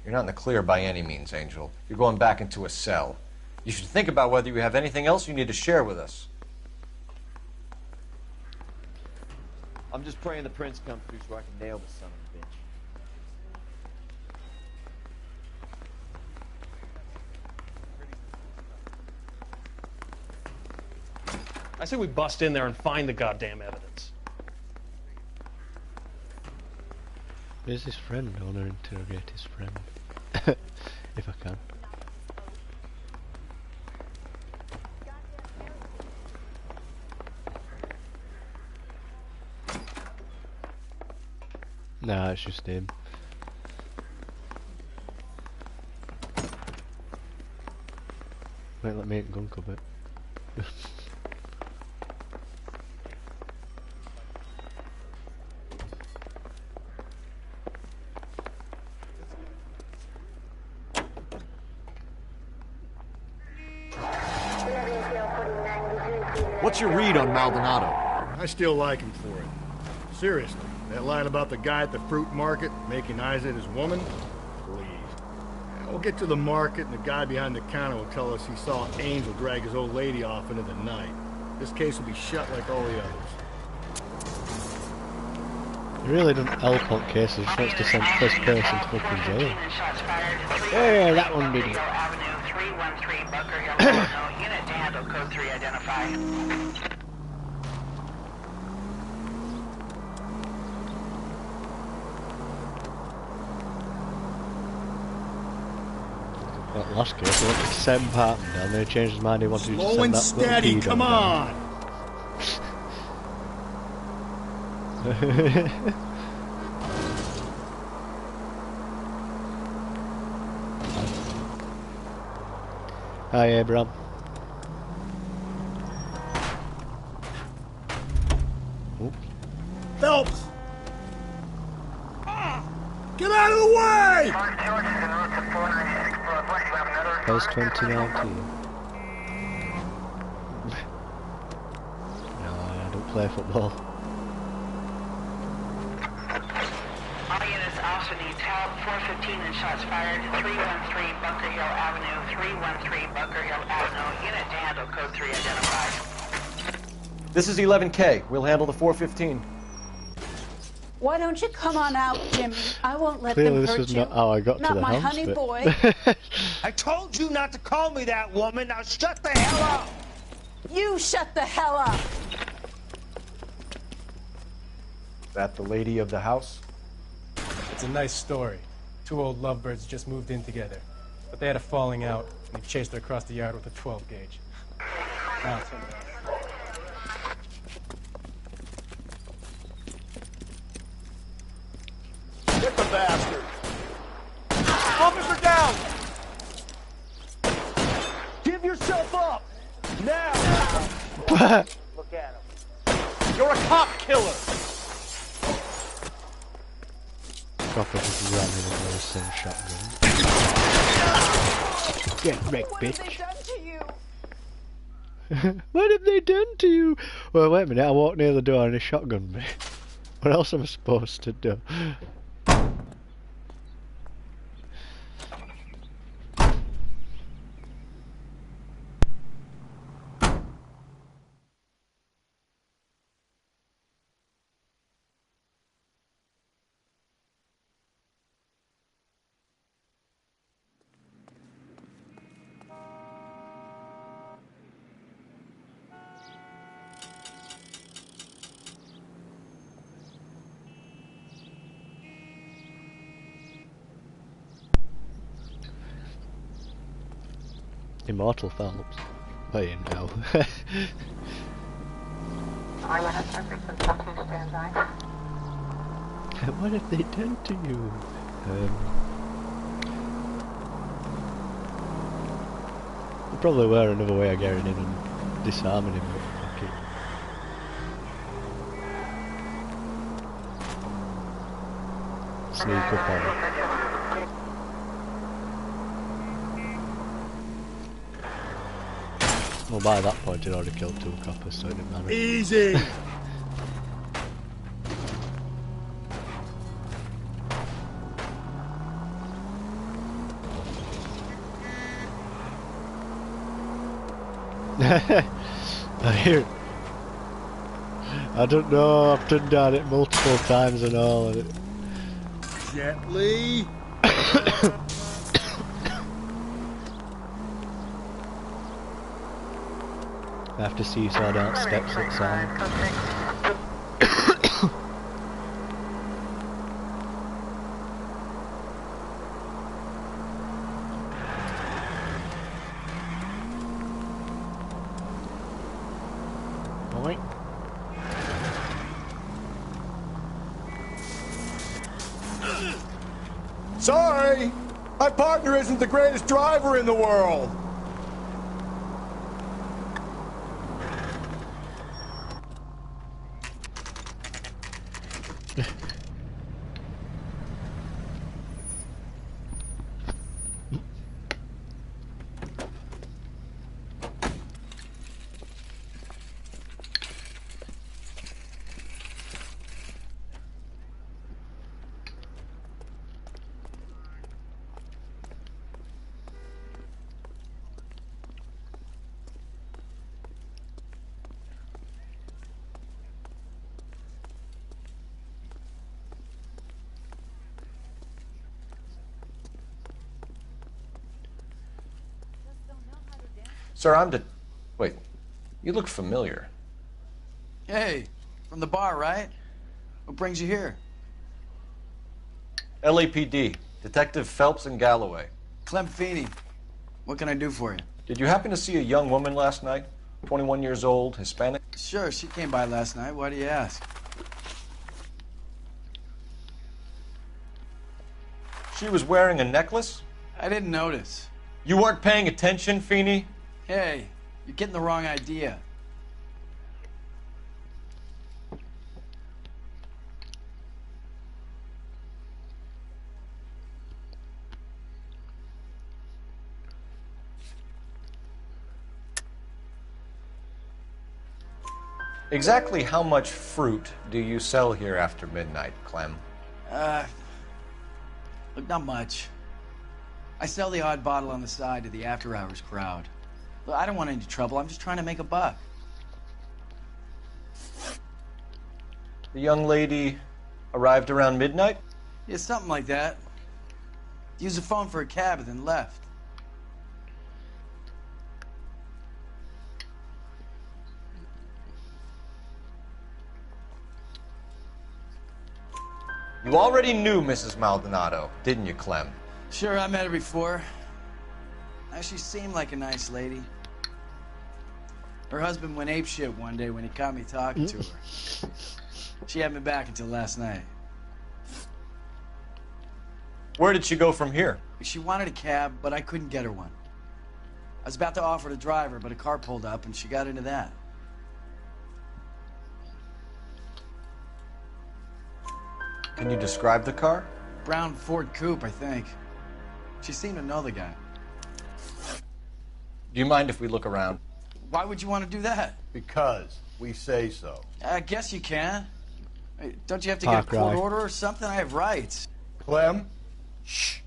[SPEAKER 9] You're not in the clear by any means, Angel. You're going back into a cell. You should think about whether you have anything else you need to share with us.
[SPEAKER 14] I'm just praying the prince comes through so I can nail this son of a bitch.
[SPEAKER 20] I say we bust in there and find the goddamn evidence.
[SPEAKER 1] Where's his friend? I want to interrogate his friend. If I can. Nah, it's just him. Wait, let me in gun cupboard.
[SPEAKER 5] What's your read on Maldonado?
[SPEAKER 11] I still like him for it. Seriously, that line about the guy at the fruit market making eyes at his woman? Please. We'll get to the market and the guy behind the counter will tell us he saw Angel drag his old lady off into the night. This case will be shut like all the others.
[SPEAKER 1] He really doesn't help on cases, just wants to send first person to fucking jail. Yeah, that one did it.
[SPEAKER 12] Avenue 313 Bunker Hill, Illinois. Unit to handle code 3 identify.
[SPEAKER 1] That last case, he wanted to send Parton down there, he changed his mind, he wanted to
[SPEAKER 11] Slow
[SPEAKER 1] send
[SPEAKER 11] and
[SPEAKER 1] that
[SPEAKER 11] steady,
[SPEAKER 1] little
[SPEAKER 11] come on!
[SPEAKER 1] Hi, Abraham. Oops.
[SPEAKER 11] Phelps! Get out of the way!
[SPEAKER 1] Post 2019. No, I don't play football.
[SPEAKER 12] All units also needs help. 415 and shots fired. 313 Bunker Hill Avenue. 313 Bunker Hill Avenue. Unit to handle code 3 identified.
[SPEAKER 9] This is 11K. We'll handle the 415.
[SPEAKER 16] Why don't you come on out, Jimmy? I won't let
[SPEAKER 1] Clearly
[SPEAKER 16] them
[SPEAKER 1] this
[SPEAKER 16] hurt
[SPEAKER 1] is
[SPEAKER 16] you.
[SPEAKER 1] not how I got to
[SPEAKER 16] Not
[SPEAKER 1] the
[SPEAKER 16] my
[SPEAKER 1] house
[SPEAKER 16] honey
[SPEAKER 1] bit.
[SPEAKER 16] boy.
[SPEAKER 14] I told you not to call me that, woman. Now shut the hell up.
[SPEAKER 16] You shut the hell up.
[SPEAKER 9] That the lady of the house?
[SPEAKER 6] It's a nice story. Two old lovebirds just moved in together. But they had a falling out, and he chased her across the yard with a 12 gauge. Now it's him.
[SPEAKER 11] Get the bastard!
[SPEAKER 14] Officer down. Give yourself up. Now. Look at him. You're a cop killer.
[SPEAKER 1] Copper just ran in with the same shotgun. Get wrecked, bitch. What have they done to you? Well, wait a minute, I walked near the door and he shotgunned me. What else am I supposed to do? Immortal Phelps. Well, you know. What have they done to you? There probably were another way of getting in and disarming him, but fuck it. Sneak up on him. Well, by that point he'd already killed 2 coppers, so it didn't matter.
[SPEAKER 11] Easy!
[SPEAKER 1] I hear. I don't know, I've done down it multiple times and all, and it...
[SPEAKER 11] Gently.
[SPEAKER 1] I have to seesaw down steps outside. Alright.
[SPEAKER 11] Sorry! My partner isn't the greatest driver in the world!
[SPEAKER 9] Sir, Wait, you look familiar.
[SPEAKER 17] Hey, from the bar, right? What brings you here?
[SPEAKER 9] LAPD, Detective Phelps and Galloway.
[SPEAKER 17] Clem Feeney. What can I do for you?
[SPEAKER 9] Did you happen to see a young woman last night? 21 years old, Hispanic?
[SPEAKER 17] Sure, she came by last night. Why do you ask?
[SPEAKER 9] She was wearing a necklace?
[SPEAKER 17] I didn't notice.
[SPEAKER 9] You weren't paying attention, Feeney?
[SPEAKER 17] Hey, you're getting the wrong idea.
[SPEAKER 9] Exactly how much fruit do you sell here after midnight, Clem?
[SPEAKER 17] Look, not much. I sell the odd bottle on the side to the after-hours crowd. Look, I don't want any trouble. I'm just trying to make a buck.
[SPEAKER 9] The young lady arrived around midnight?
[SPEAKER 17] Yeah, something like that. Used the phone for a cab and then left.
[SPEAKER 9] You already knew Mrs. Maldonado, didn't you, Clem?
[SPEAKER 17] Sure, I met her before. She seemed like a nice lady. Her husband went apeshit one day when he caught me talking to her. She had me back until last night.
[SPEAKER 9] Where did she go from here?
[SPEAKER 17] She wanted a cab, but I couldn't get her one. I was about to offer to drive her, but a car pulled up and she got into that.
[SPEAKER 9] Can you describe the car?
[SPEAKER 17] Brown Ford Coupe, I think. She seemed to know the guy.
[SPEAKER 9] Do you mind if we look around?
[SPEAKER 17] Why would you want to do that?
[SPEAKER 3] Because we say so.
[SPEAKER 17] I guess you can. Hey, don't you have to get a court order or something? I have rights.
[SPEAKER 3] Clem? Shh.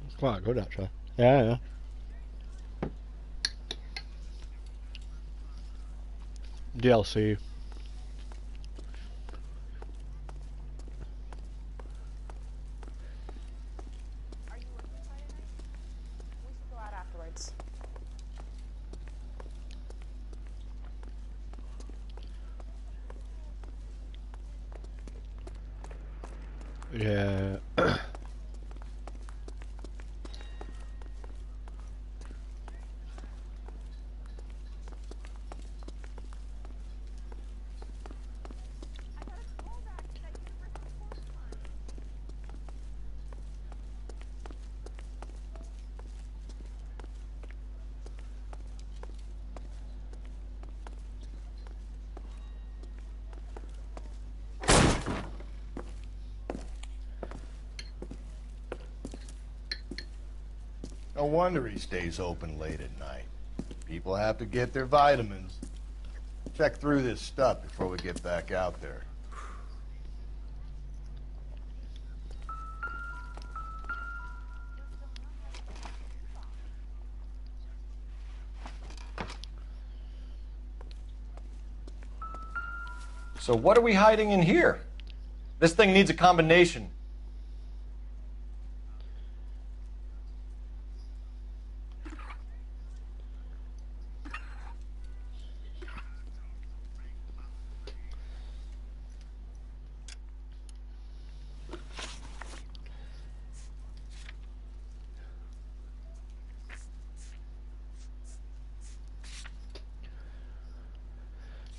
[SPEAKER 1] It's quite good, actually. Yeah. DLC.
[SPEAKER 21] Are you working Friday night? We should go out afterwards.
[SPEAKER 1] Yeah.
[SPEAKER 3] No wonder he stays open late at night. People have to get their vitamins. Check through this stuff before we get back out there.
[SPEAKER 9] So what are we hiding in here? This thing needs a combination.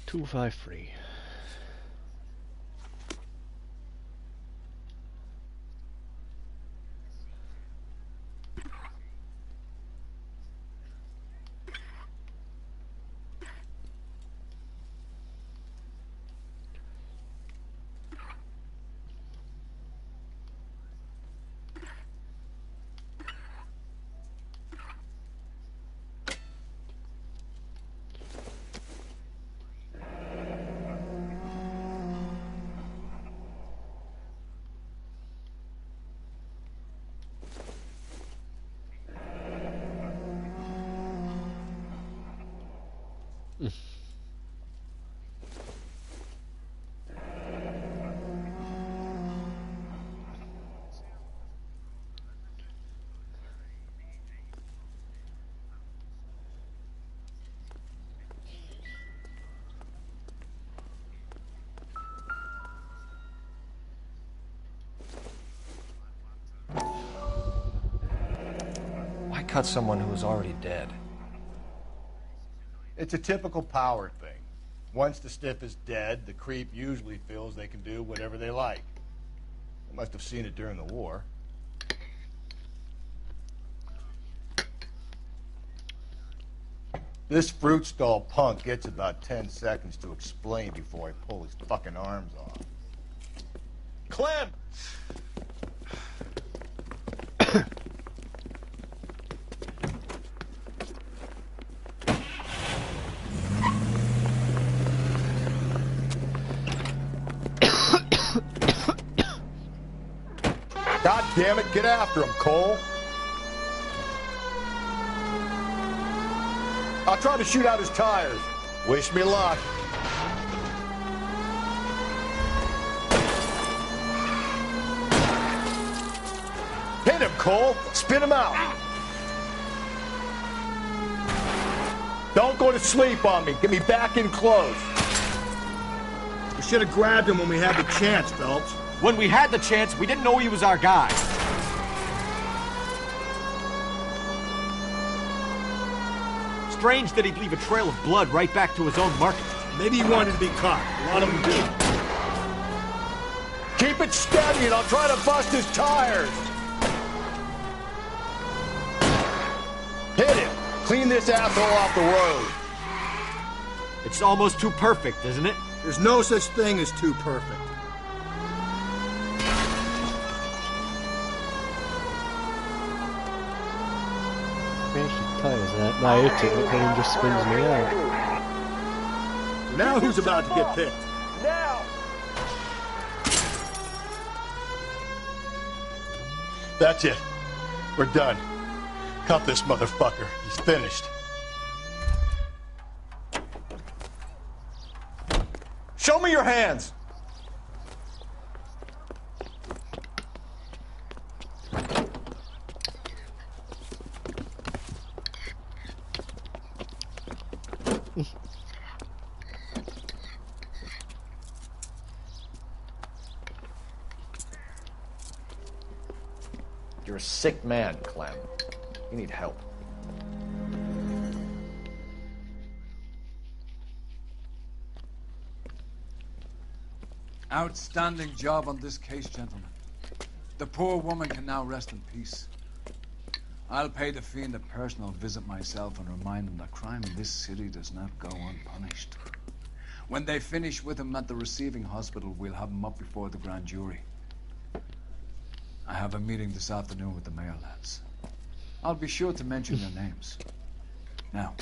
[SPEAKER 1] 253.
[SPEAKER 9] Why cut someone who was already dead?
[SPEAKER 3] It's a typical power thing. Once the stiff is dead, the creep usually feels they can do whatever they like. They must have seen it during the war. This fruit stall punk gets about 10 seconds to explain before I pull his fucking arms off.
[SPEAKER 14] Clem!
[SPEAKER 3] God damn it, get after him, Cole. I'll try to shoot out his tires. Wish me luck. Hit him, Cole. Spin him out. Don't go to sleep on me. Get me back in close.
[SPEAKER 11] We should have grabbed him when we had the chance, Phelps.
[SPEAKER 5] When we had the chance, we didn't know he was our guy. Strange that he'd leave a trail of blood right back to his own market.
[SPEAKER 11] Maybe he wanted to be caught. A lot of them do.
[SPEAKER 3] Keep it steady and I'll try to bust his tires. Hit him. Clean this asshole off the road.
[SPEAKER 5] It's almost too perfect, isn't it?
[SPEAKER 11] There's no such thing as too perfect.
[SPEAKER 1] Tires that. I hit it, but then he just spins me out.
[SPEAKER 11] Now who's about to get picked?
[SPEAKER 14] Now!
[SPEAKER 3] That's it. We're done. Cuff this motherfucker. He's finished.
[SPEAKER 5] Show me your hands!
[SPEAKER 9] You're a sick man, Clem. You need help.
[SPEAKER 2] Outstanding job on this case, gentlemen. The poor woman can now rest in peace. I'll pay the fiend a personal visit myself and remind him that crime in this city does not go unpunished. When they finish with him at the receiving hospital, we'll have him up before the grand jury. I have a meeting this afternoon with the mayor lads. I'll be sure to mention your names. Now,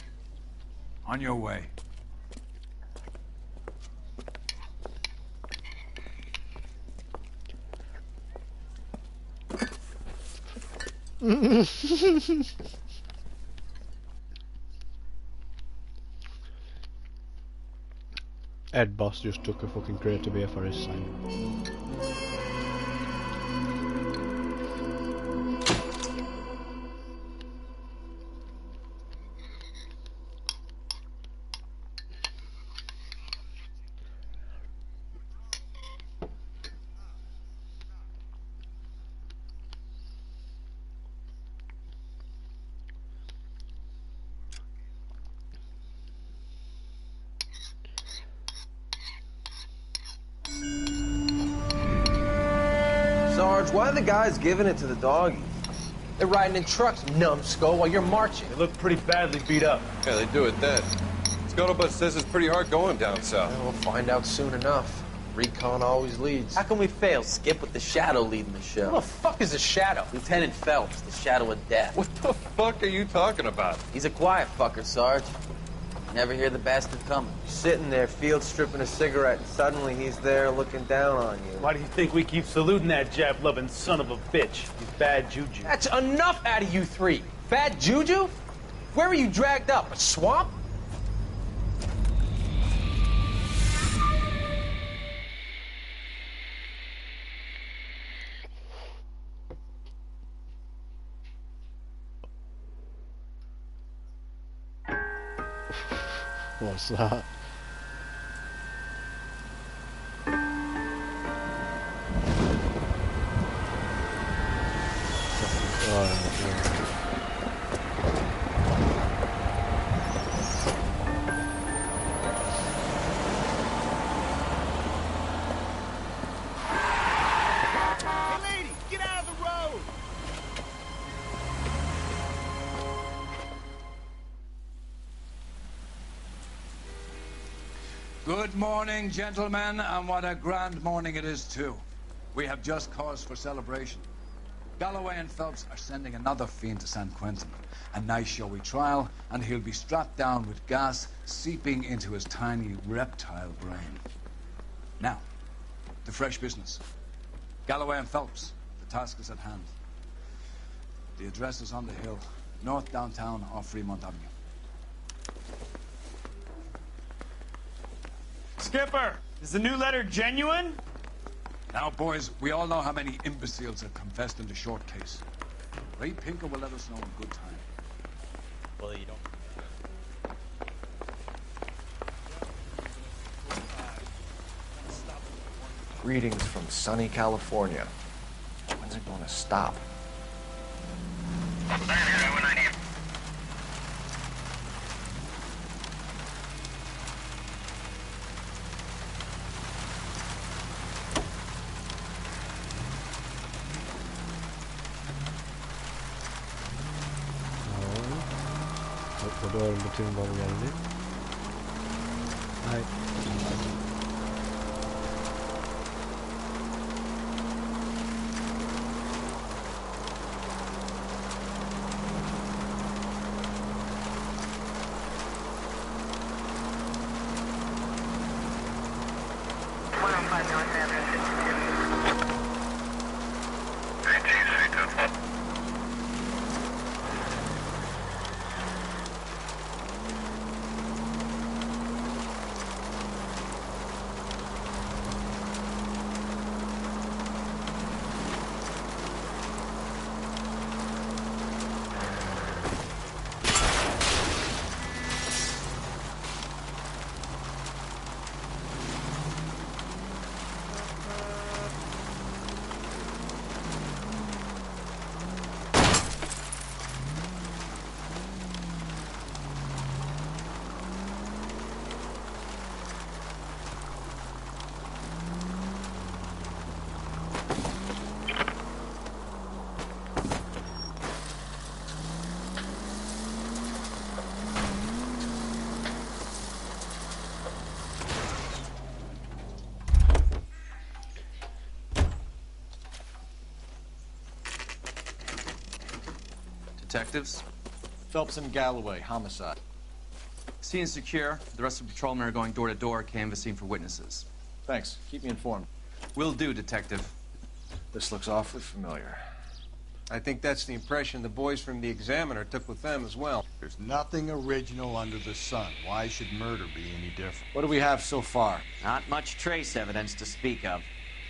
[SPEAKER 2] on your way.
[SPEAKER 1] Ed Boss just took a fucking crate of beer for his sign.
[SPEAKER 9] Why are the guys giving it to the doggies? They're riding in trucks, numbskull, while you're marching.
[SPEAKER 7] They look pretty badly beat up.
[SPEAKER 13] Yeah, they do it then. Scuttlebutt says it's pretty hard going down south.
[SPEAKER 9] Yeah, we'll find out soon enough. Recon always leads. How can we fail, Skip, with the Shadow leading the show? Who the fuck is the Shadow? Lieutenant Phelps, the Shadow of Death.
[SPEAKER 13] What the fuck are you talking about?
[SPEAKER 9] He's a quiet fucker, Sarge. Never hear the bastard coming. Sitting there, field stripping a cigarette, and suddenly he's there looking down on you.
[SPEAKER 7] Why do you think we keep saluting that Jap-loving son of a bitch? He's bad juju.
[SPEAKER 9] That's enough out of you three. Bad juju? Where were you dragged up? A swamp?
[SPEAKER 1] What's that?
[SPEAKER 14] Hey, lady, get out of the road!
[SPEAKER 2] Good morning, gentlemen, and what a grand morning it is, too. We have just cause for celebration. Galloway and Phelps are sending another fiend to San Quentin. A nice showy trial, and he'll be strapped down with gas seeping into his tiny reptile brain. Now, to fresh business. Galloway and Phelps, the task is at hand. The address is on the hill, north downtown off Fremont Avenue.
[SPEAKER 7] Skipper, is the new letter genuine?
[SPEAKER 2] Now, boys, we all know how many imbeciles have confessed in the short case. Ray Pinker will let us know in good time.
[SPEAKER 8] Well, you don't.
[SPEAKER 4] Greetings from sunny California. When's it going to stop?
[SPEAKER 1] Between what we gotta do. Right.
[SPEAKER 5] Detectives? Phelps and Galloway, homicide. Scene secure. The rest of the patrolmen are going door to door, canvassing for witnesses. Thanks. Keep me informed. Will do, Detective.
[SPEAKER 4] This looks awfully familiar.
[SPEAKER 3] I think that's the impression the boys from the Examiner took with them as well. There's nothing original under the sun. Why should murder be any different?
[SPEAKER 5] What do we have so far?
[SPEAKER 8] Not much trace evidence to speak of.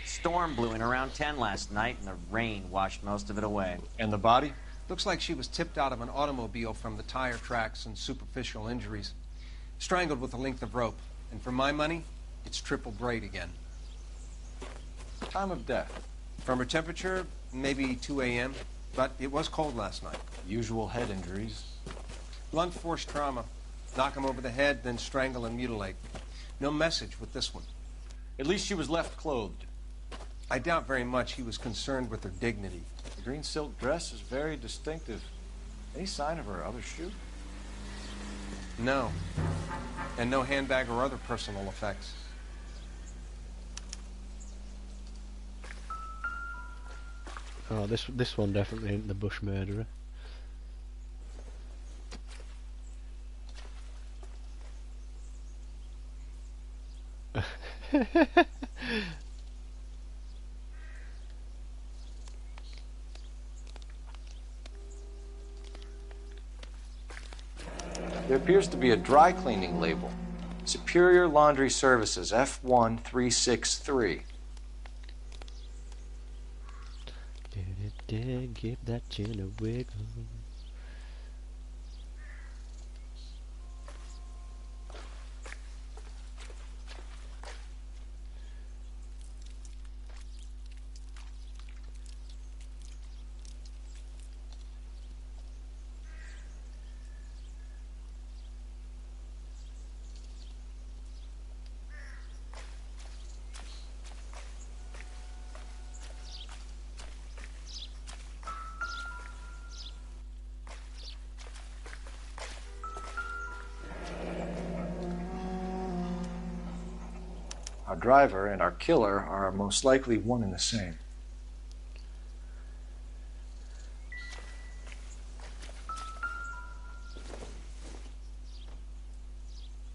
[SPEAKER 8] Storm blew in around 10 last night, and the rain washed most of it away.
[SPEAKER 5] And the body?
[SPEAKER 23] Looks like she was tipped out of an automobile from the tire tracks and superficial injuries. Strangled with a length of rope. And for my money, it's triple braid again.
[SPEAKER 5] Time of death?
[SPEAKER 23] From her temperature, maybe 2 a.m., but it was cold last night.
[SPEAKER 4] Usual head injuries.
[SPEAKER 23] Blunt force trauma. Knock him over the head, then strangle and mutilate. No message with this one.
[SPEAKER 5] At least she was left clothed.
[SPEAKER 23] I doubt very much he was concerned with her dignity.
[SPEAKER 5] The green silk dress is very distinctive. Any sign of her other shoe?
[SPEAKER 23] No. And no handbag or other personal effects.
[SPEAKER 1] Oh, this one definitely ain't the Bush murderer.
[SPEAKER 5] There appears to be a dry cleaning label. Superior Laundry Services, F1363.
[SPEAKER 1] Give that chin a wiggle.
[SPEAKER 5] Our driver and our killer are most likely one and the same.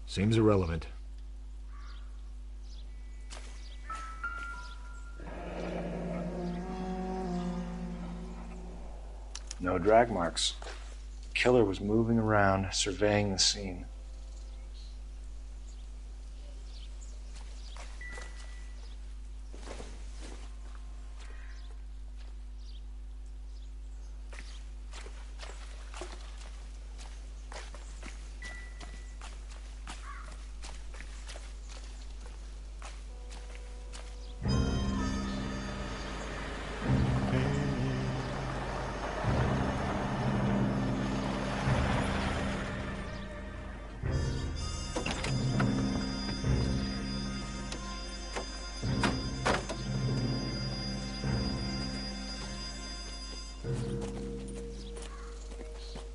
[SPEAKER 4] Seems irrelevant.
[SPEAKER 5] No drag marks. The killer was moving around, surveying the scene.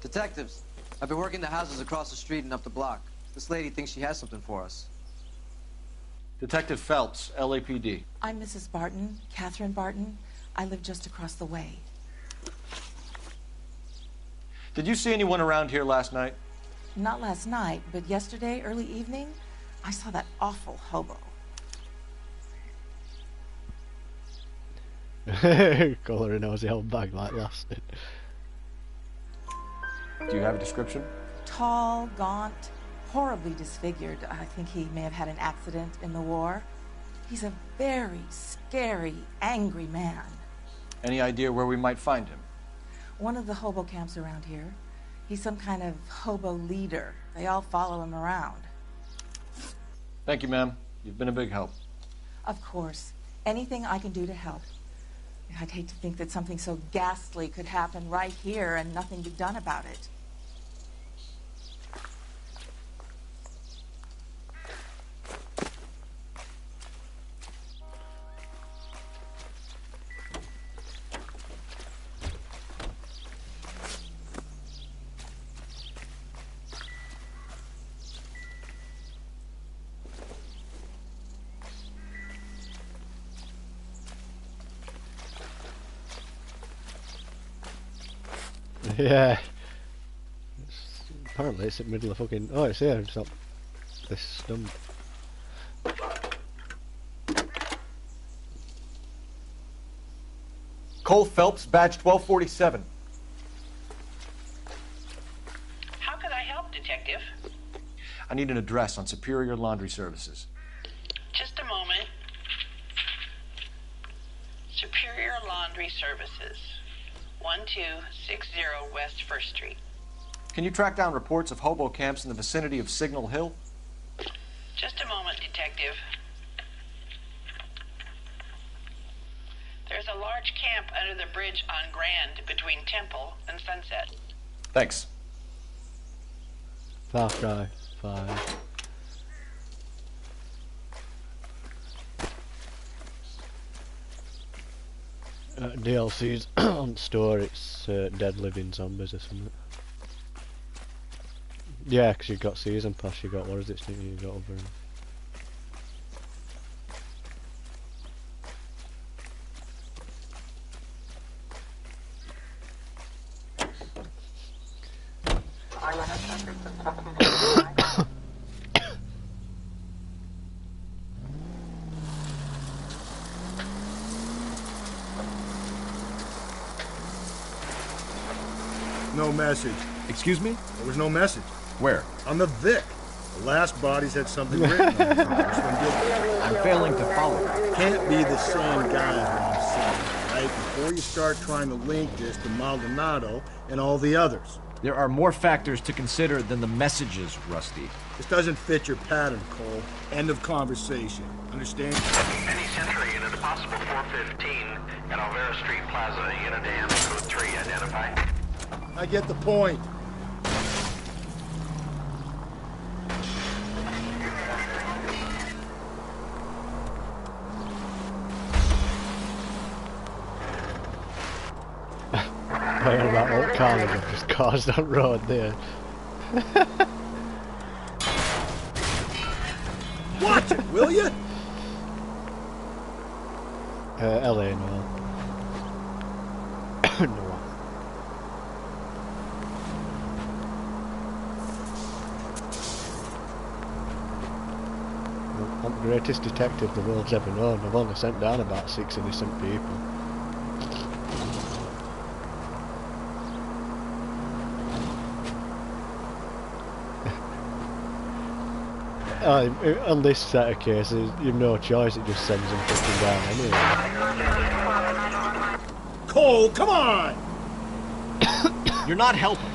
[SPEAKER 10] Detectives, I've been working the houses across the street and up the block. This lady thinks she has something for us.
[SPEAKER 5] Detective Phelps, LAPD.
[SPEAKER 15] I'm Mrs. Barton, Catherine Barton. I live just across the way.
[SPEAKER 5] Did you see anyone around here last night?
[SPEAKER 15] Not last night, but yesterday, early evening, I saw that awful hobo.
[SPEAKER 1] Call her a nosy old bag like last night.
[SPEAKER 5] Do you have a description?
[SPEAKER 15] Tall, gaunt, horribly disfigured. I think he may have had an accident in the war. He's a very scary, angry man.
[SPEAKER 5] Any idea where we might find him?
[SPEAKER 15] One of the hobo camps around here. He's some kind of hobo leader. They all follow him around.
[SPEAKER 5] Thank you, ma'am. You've been a big help.
[SPEAKER 15] Of course. Anything I can do to help. I'd hate to think that something so ghastly could happen right here and nothing be done about it.
[SPEAKER 1] Yeah. Apparently it's in the middle of fucking... Oh, it's here. It's up this stump.
[SPEAKER 5] Cole Phelps, badge 1247.
[SPEAKER 12] How could I help, Detective?
[SPEAKER 5] I need an address on Superior Laundry Services.
[SPEAKER 12] Just a moment. Superior Laundry Services, 1260 West 1st Street.
[SPEAKER 5] Can you track down reports of hobo camps in the vicinity of Signal Hill?
[SPEAKER 12] Just a moment, Detective. There's a large camp under the bridge on Grand between Temple and Sunset.
[SPEAKER 5] Thanks.
[SPEAKER 1] Far Cry 5. DLC's on store, it's Dead Living Zombies or something. Yeah, 'cause you got Season Pass, you got, what is it, you got over...
[SPEAKER 11] No message.
[SPEAKER 5] Excuse me?
[SPEAKER 11] There was no message.
[SPEAKER 5] Where?
[SPEAKER 11] On the Vic. The last bodies had something written on them. This one didn't.
[SPEAKER 5] I'm failing to follow.
[SPEAKER 11] Can't be the same guy is what I'm saying, right? Before you start trying to link this to Maldonado and all the others.
[SPEAKER 5] There are more factors to consider than the messages, Rusty.
[SPEAKER 11] This doesn't fit your pattern, Cole. End of conversation. Understand?
[SPEAKER 18] Any Sentry unit, a possible 415 at Alvera Street Plaza, unit AM, code 3, identify.
[SPEAKER 11] I get the point.
[SPEAKER 1] Talking about old carnage I've just caused on road there.
[SPEAKER 11] Watch it, will you?
[SPEAKER 1] LA, no. No. I'm the greatest detective the world's ever known. I've only sent down about 6 innocent people. On this set of cases, you've no choice, it just sends them fucking down anyway.
[SPEAKER 11] Cole, come on!
[SPEAKER 5] You're not helping.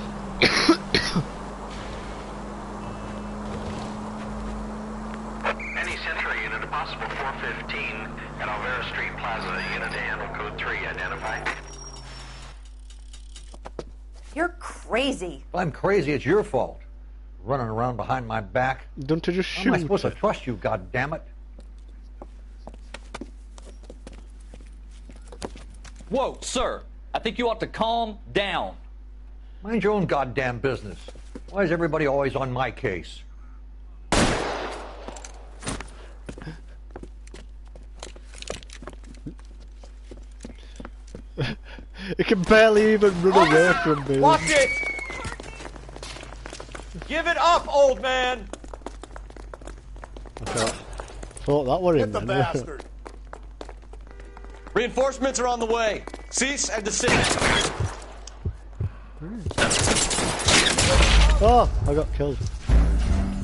[SPEAKER 18] Any Sentry unit, a possible 415 at Alvera Street Plaza, unit AM, code 3, identify.
[SPEAKER 19] You're crazy.
[SPEAKER 22] If I'm crazy, it's your fault. Running around behind my back.
[SPEAKER 1] Don't you just shoot?
[SPEAKER 22] How am I supposed to trust you, goddammit?
[SPEAKER 24] Whoa, sir. I think you ought to calm down.
[SPEAKER 22] Mind your own goddamn business. Why is everybody always on my case?
[SPEAKER 1] It can barely even run away from me.
[SPEAKER 24] Watch it! Give it up, old man!
[SPEAKER 1] Thought that were in
[SPEAKER 22] the bastard.
[SPEAKER 24] Reinforcements are on the way. Cease and desist.
[SPEAKER 1] Oh, I got killed.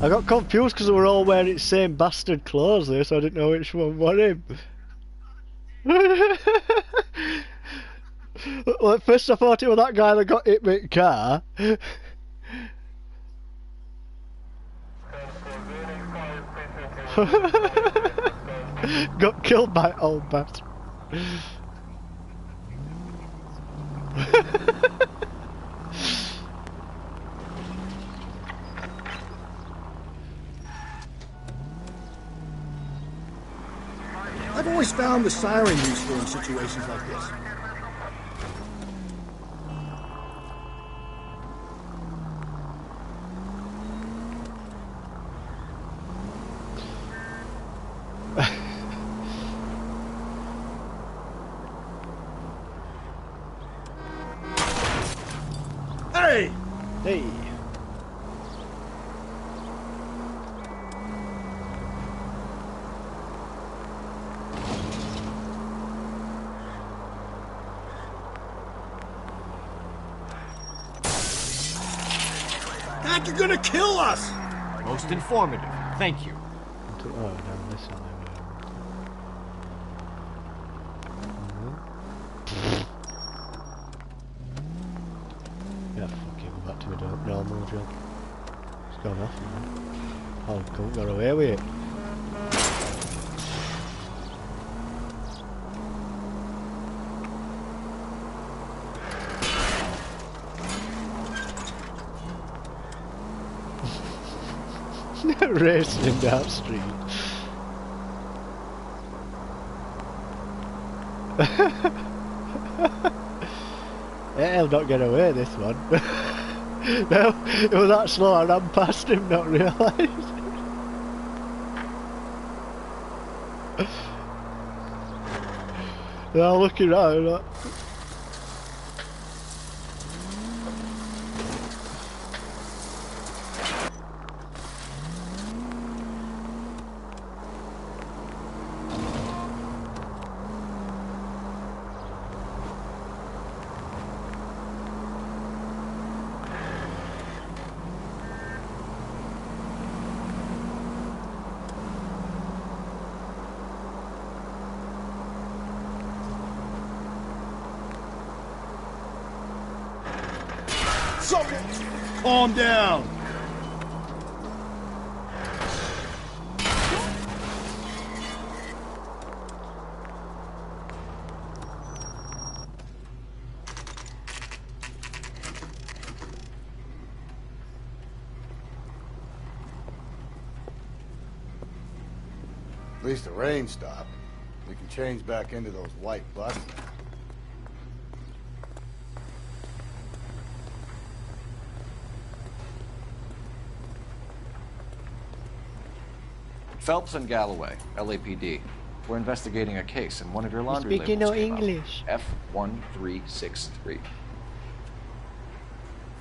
[SPEAKER 1] I got confused because they were all wearing the same bastard clothes there, so I didn't know which one was him. Well, at first I thought it was that guy that got hit with the car. Got killed by old bastard.
[SPEAKER 11] I've always found the siren useful in situations like this. Hey!
[SPEAKER 1] Hey!
[SPEAKER 11] Dad, you're gonna kill us!
[SPEAKER 5] Most informative. Thank you.
[SPEAKER 1] Oh, down this side. Yeah, fuck it, we're back to the normal job. It's gone off now. Oh, cool, got away with it. Racing him down the street. He'll not get away this one. No, it was that slow I ran past him, not realised. They're all looking around.
[SPEAKER 11] Calm down.
[SPEAKER 3] At least the rain stopped. We can change back into those white buses now.
[SPEAKER 4] Phelps and Galloway, LAPD. We're investigating a case in one of your laundry
[SPEAKER 1] Speaking
[SPEAKER 4] labels
[SPEAKER 1] no
[SPEAKER 4] came up.
[SPEAKER 1] English.
[SPEAKER 4] F1363.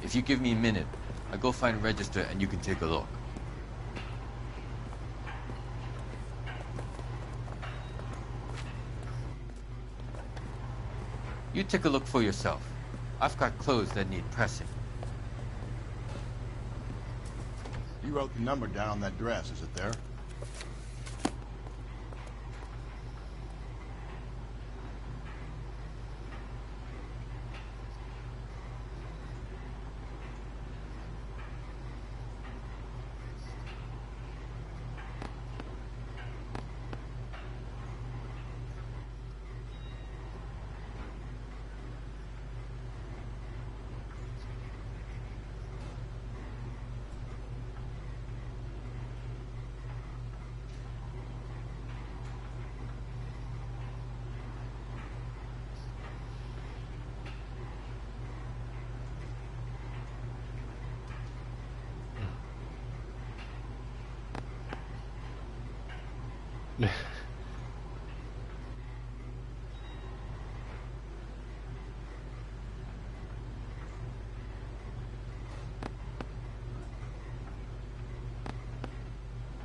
[SPEAKER 9] If you give me a minute, I'll go find a register and you can take a look. You take a look for yourself. I've got clothes that need pressing.
[SPEAKER 3] You wrote the number down on that dress, is it there?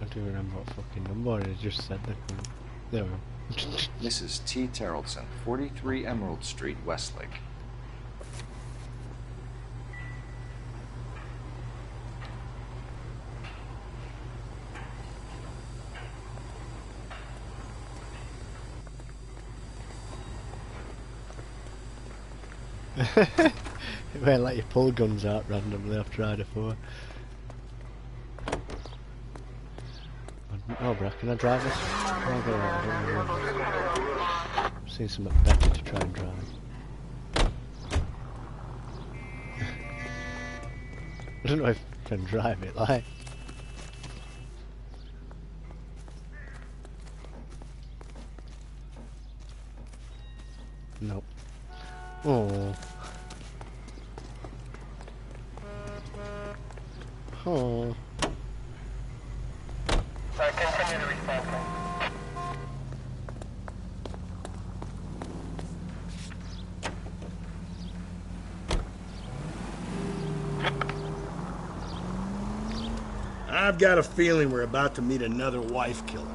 [SPEAKER 1] I don't remember what fucking number it just said. There we go.
[SPEAKER 4] Mrs. T. Terrellson, 43 Emerald Street, Westlake.
[SPEAKER 1] It won't let you pull guns out randomly. I've tried it before. Oh, bro, can I drive this? Oh, go around, I don't know. I've seen something better to try and drive. I don't know if I can drive it, like. Nope. Oh. Oh.
[SPEAKER 18] Sorry, continue to respond.
[SPEAKER 11] I've got a feeling we're about to meet another wife killer.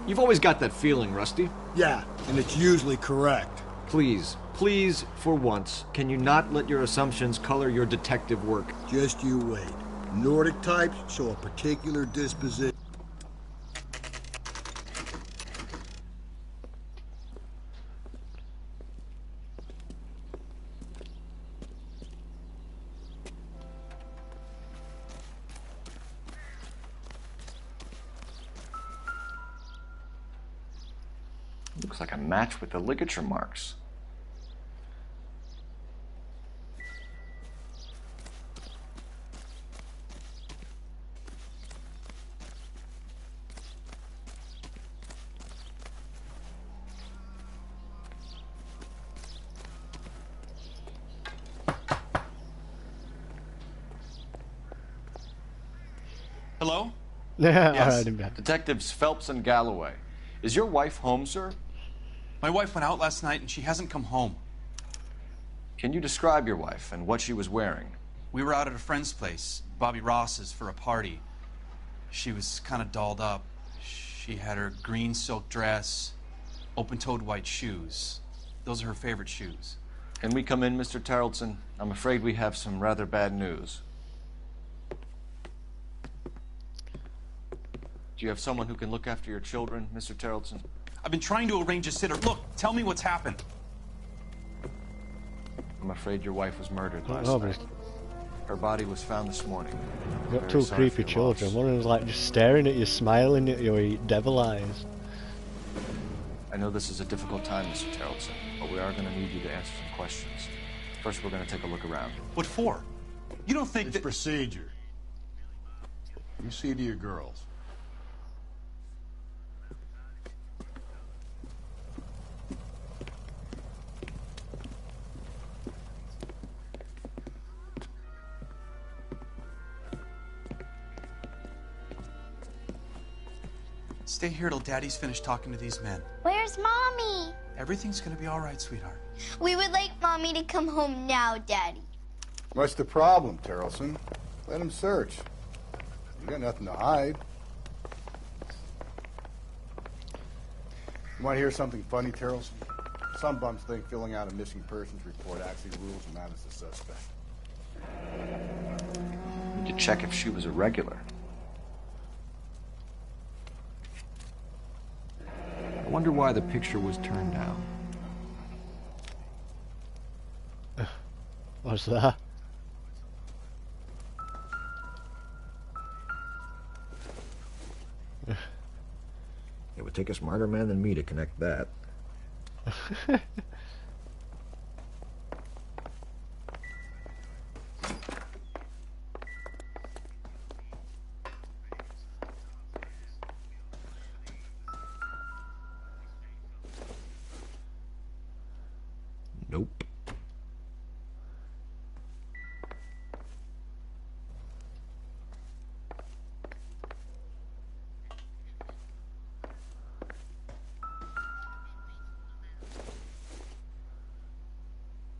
[SPEAKER 5] You've always got that feeling, Rusty.
[SPEAKER 11] Yeah, and it's usually correct.
[SPEAKER 5] Please, please, for once, can you not let your assumptions color your detective work?
[SPEAKER 11] Just you wait. Nordic types show a particular disposition.
[SPEAKER 4] Looks like a match with the ligature marks.
[SPEAKER 6] Hello?
[SPEAKER 1] Yeah,
[SPEAKER 6] Yes.
[SPEAKER 1] I heard him.
[SPEAKER 5] Detectives Phelps and Galloway. Is your wife home, sir?
[SPEAKER 6] My wife went out last night and she hasn't come home.
[SPEAKER 5] Can you describe your wife and what she was wearing?
[SPEAKER 6] We were out at a friend's place, Bobby Ross's, for a party. She was kind of dolled up. She had her green silk dress, open-toed white shoes. Those are her favorite shoes.
[SPEAKER 5] Can we come in, Mr. Tarleton? I'm afraid we have some rather bad news. Do you have someone who can look after your children, Mr. Tarleton?
[SPEAKER 6] I've been trying to arrange a sitter. Look, tell me what's happened.
[SPEAKER 5] I'm afraid your wife was murdered
[SPEAKER 1] Oh,
[SPEAKER 5] last
[SPEAKER 1] no,
[SPEAKER 5] night. Her body was found this morning.
[SPEAKER 1] You've got
[SPEAKER 5] Very
[SPEAKER 1] two
[SPEAKER 5] sorry for
[SPEAKER 1] creepy
[SPEAKER 5] your
[SPEAKER 1] children.
[SPEAKER 5] loss.
[SPEAKER 1] One of them's like just staring at you, smiling at you, with devil eyes.
[SPEAKER 5] I know this is a difficult time, Mr. Tarleton, but we are going to need you to answer some questions. First, we're going to take a look around.
[SPEAKER 6] What for? You don't think
[SPEAKER 3] It's procedure. You see to your girls.
[SPEAKER 6] Stay here till Daddy's finished talking to these men.
[SPEAKER 16] Where's Mommy?
[SPEAKER 6] Everything's gonna be all right, sweetheart.
[SPEAKER 16] We would like Mommy to come home now, Daddy.
[SPEAKER 3] What's the problem, Tarleton? Let him search. You got nothing to hide. You want to hear something funny, Tarleton? Some bums think filling out a missing persons report actually rules him out as a suspect.
[SPEAKER 5] We need to check if she was a regular. I wonder why the picture was turned down.
[SPEAKER 1] What's that?
[SPEAKER 4] It would take a smarter man than me to connect that. Nope.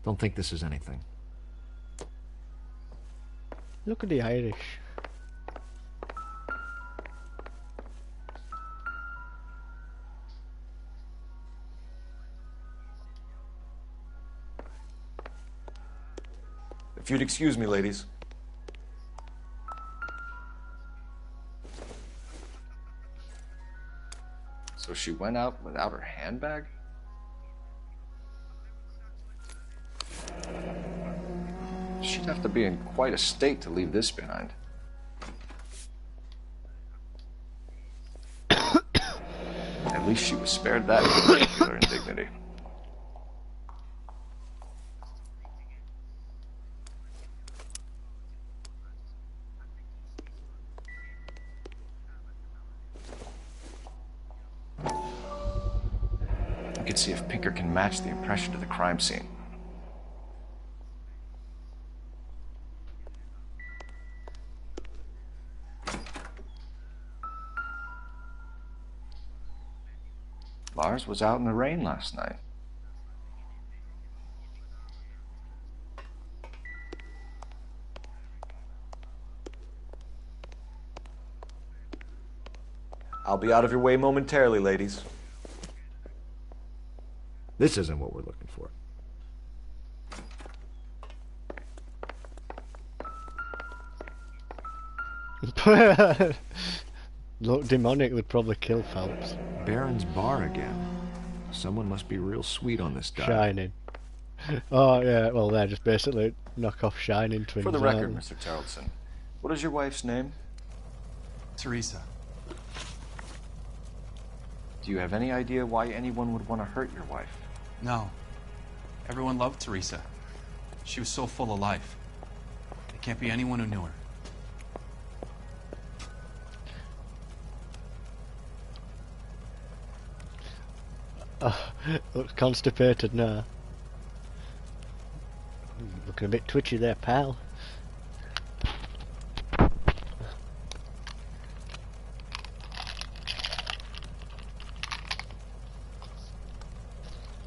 [SPEAKER 4] Don't think this is anything.
[SPEAKER 1] Look at the Irish.
[SPEAKER 5] If you'd excuse me, ladies. So she went out without her handbag? She'd have to be in quite a state to leave this behind. At least she was spared that particular indignity. We could see if Pinker can match the impression to the crime scene. Lars was out in the rain last night. I'll be out of your way momentarily, ladies.
[SPEAKER 4] This isn't what we're looking for.
[SPEAKER 1] Look demonic would probably kill Phelps.
[SPEAKER 4] Baron's bar again. Someone must be real sweet on this guy.
[SPEAKER 1] Shining. Oh yeah, well they're just basically knock off Shining twins.
[SPEAKER 5] For the record,
[SPEAKER 1] aren't
[SPEAKER 5] Mr. Tarleton, what is your wife's name?
[SPEAKER 6] Teresa.
[SPEAKER 5] Do you have any idea why anyone would want to hurt your wife?
[SPEAKER 6] No. Everyone loved Teresa. She was so full of life. There can't be anyone who knew her.
[SPEAKER 1] looks constipated now. Looking a bit twitchy there, pal.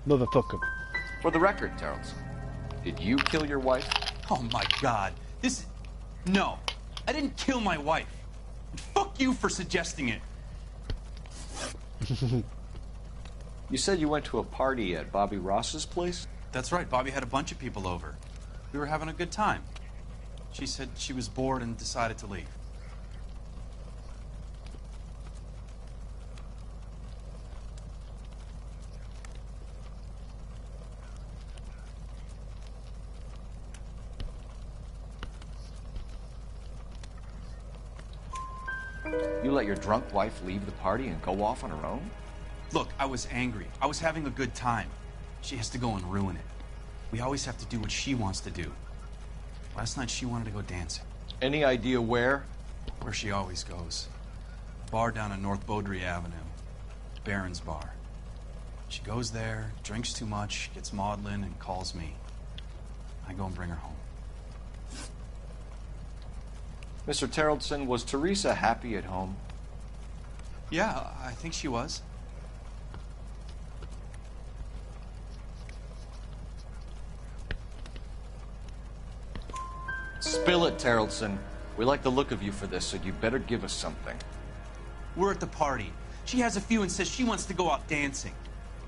[SPEAKER 1] Motherfucker.
[SPEAKER 5] For the record, Tarleton, did you kill your wife?
[SPEAKER 6] Oh my God. No. I didn't kill my wife. And fuck you for suggesting it.
[SPEAKER 5] You said you went to a party at Bobby Ross's place?
[SPEAKER 6] That's right. Bobby had a bunch of people over. We were having a good time. She said she was bored and decided to leave.
[SPEAKER 5] You let your drunk wife leave the party and go off on her own?
[SPEAKER 6] Look, I was angry. I was having a good time. She has to go and ruin it. We always have to do what she wants to do. Last night she wanted to go dancing.
[SPEAKER 5] Any idea where?
[SPEAKER 6] Where she always goes. A bar down on North Beaudry Avenue. Baron's Bar. She goes there, drinks too much, gets maudlin, and calls me. I go and bring her home.
[SPEAKER 5] Mr. Tarleton, was Teresa happy at home?
[SPEAKER 6] Yeah, I think she was.
[SPEAKER 5] Spill it, Tarleton. We like the look of you for this, so you better give us something.
[SPEAKER 6] We're at the party. She has a few and says she wants to go out dancing.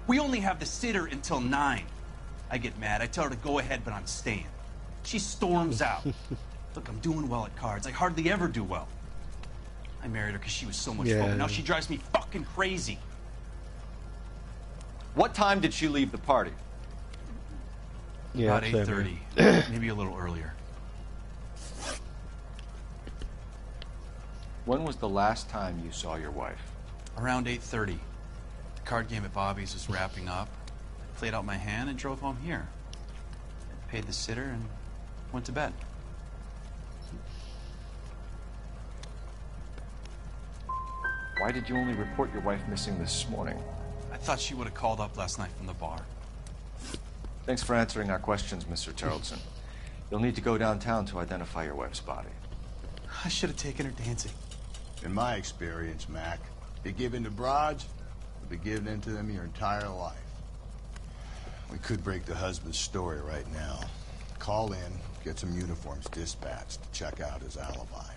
[SPEAKER 6] We only have the sitter until 9. I get mad. I tell her to go ahead, but I'm staying. She storms out. Look, I'm doing well at cards. I hardly ever do well. I married her because she was so much fun. Now she drives me fucking crazy.
[SPEAKER 5] What time did she leave the party?
[SPEAKER 6] About 8:30. Maybe a little earlier.
[SPEAKER 5] When was the last time you saw your wife?
[SPEAKER 6] Around 8:30. The card game at Bobby's was wrapping up. I played out my hand and drove home here. I paid the sitter and went to bed.
[SPEAKER 5] Why did you only report your wife missing this morning?
[SPEAKER 6] I thought she would have called up last night from the bar.
[SPEAKER 5] Thanks for answering our questions, Mr. Tarleton. You'll need to go downtown to identify your wife's body.
[SPEAKER 6] I should have taken her dancing.
[SPEAKER 3] In my experience, Mac, you give in to broads, you'll be giving in to them your entire life. We could break the husband's story right now. Call in, get some uniforms dispatched to check out his alibi.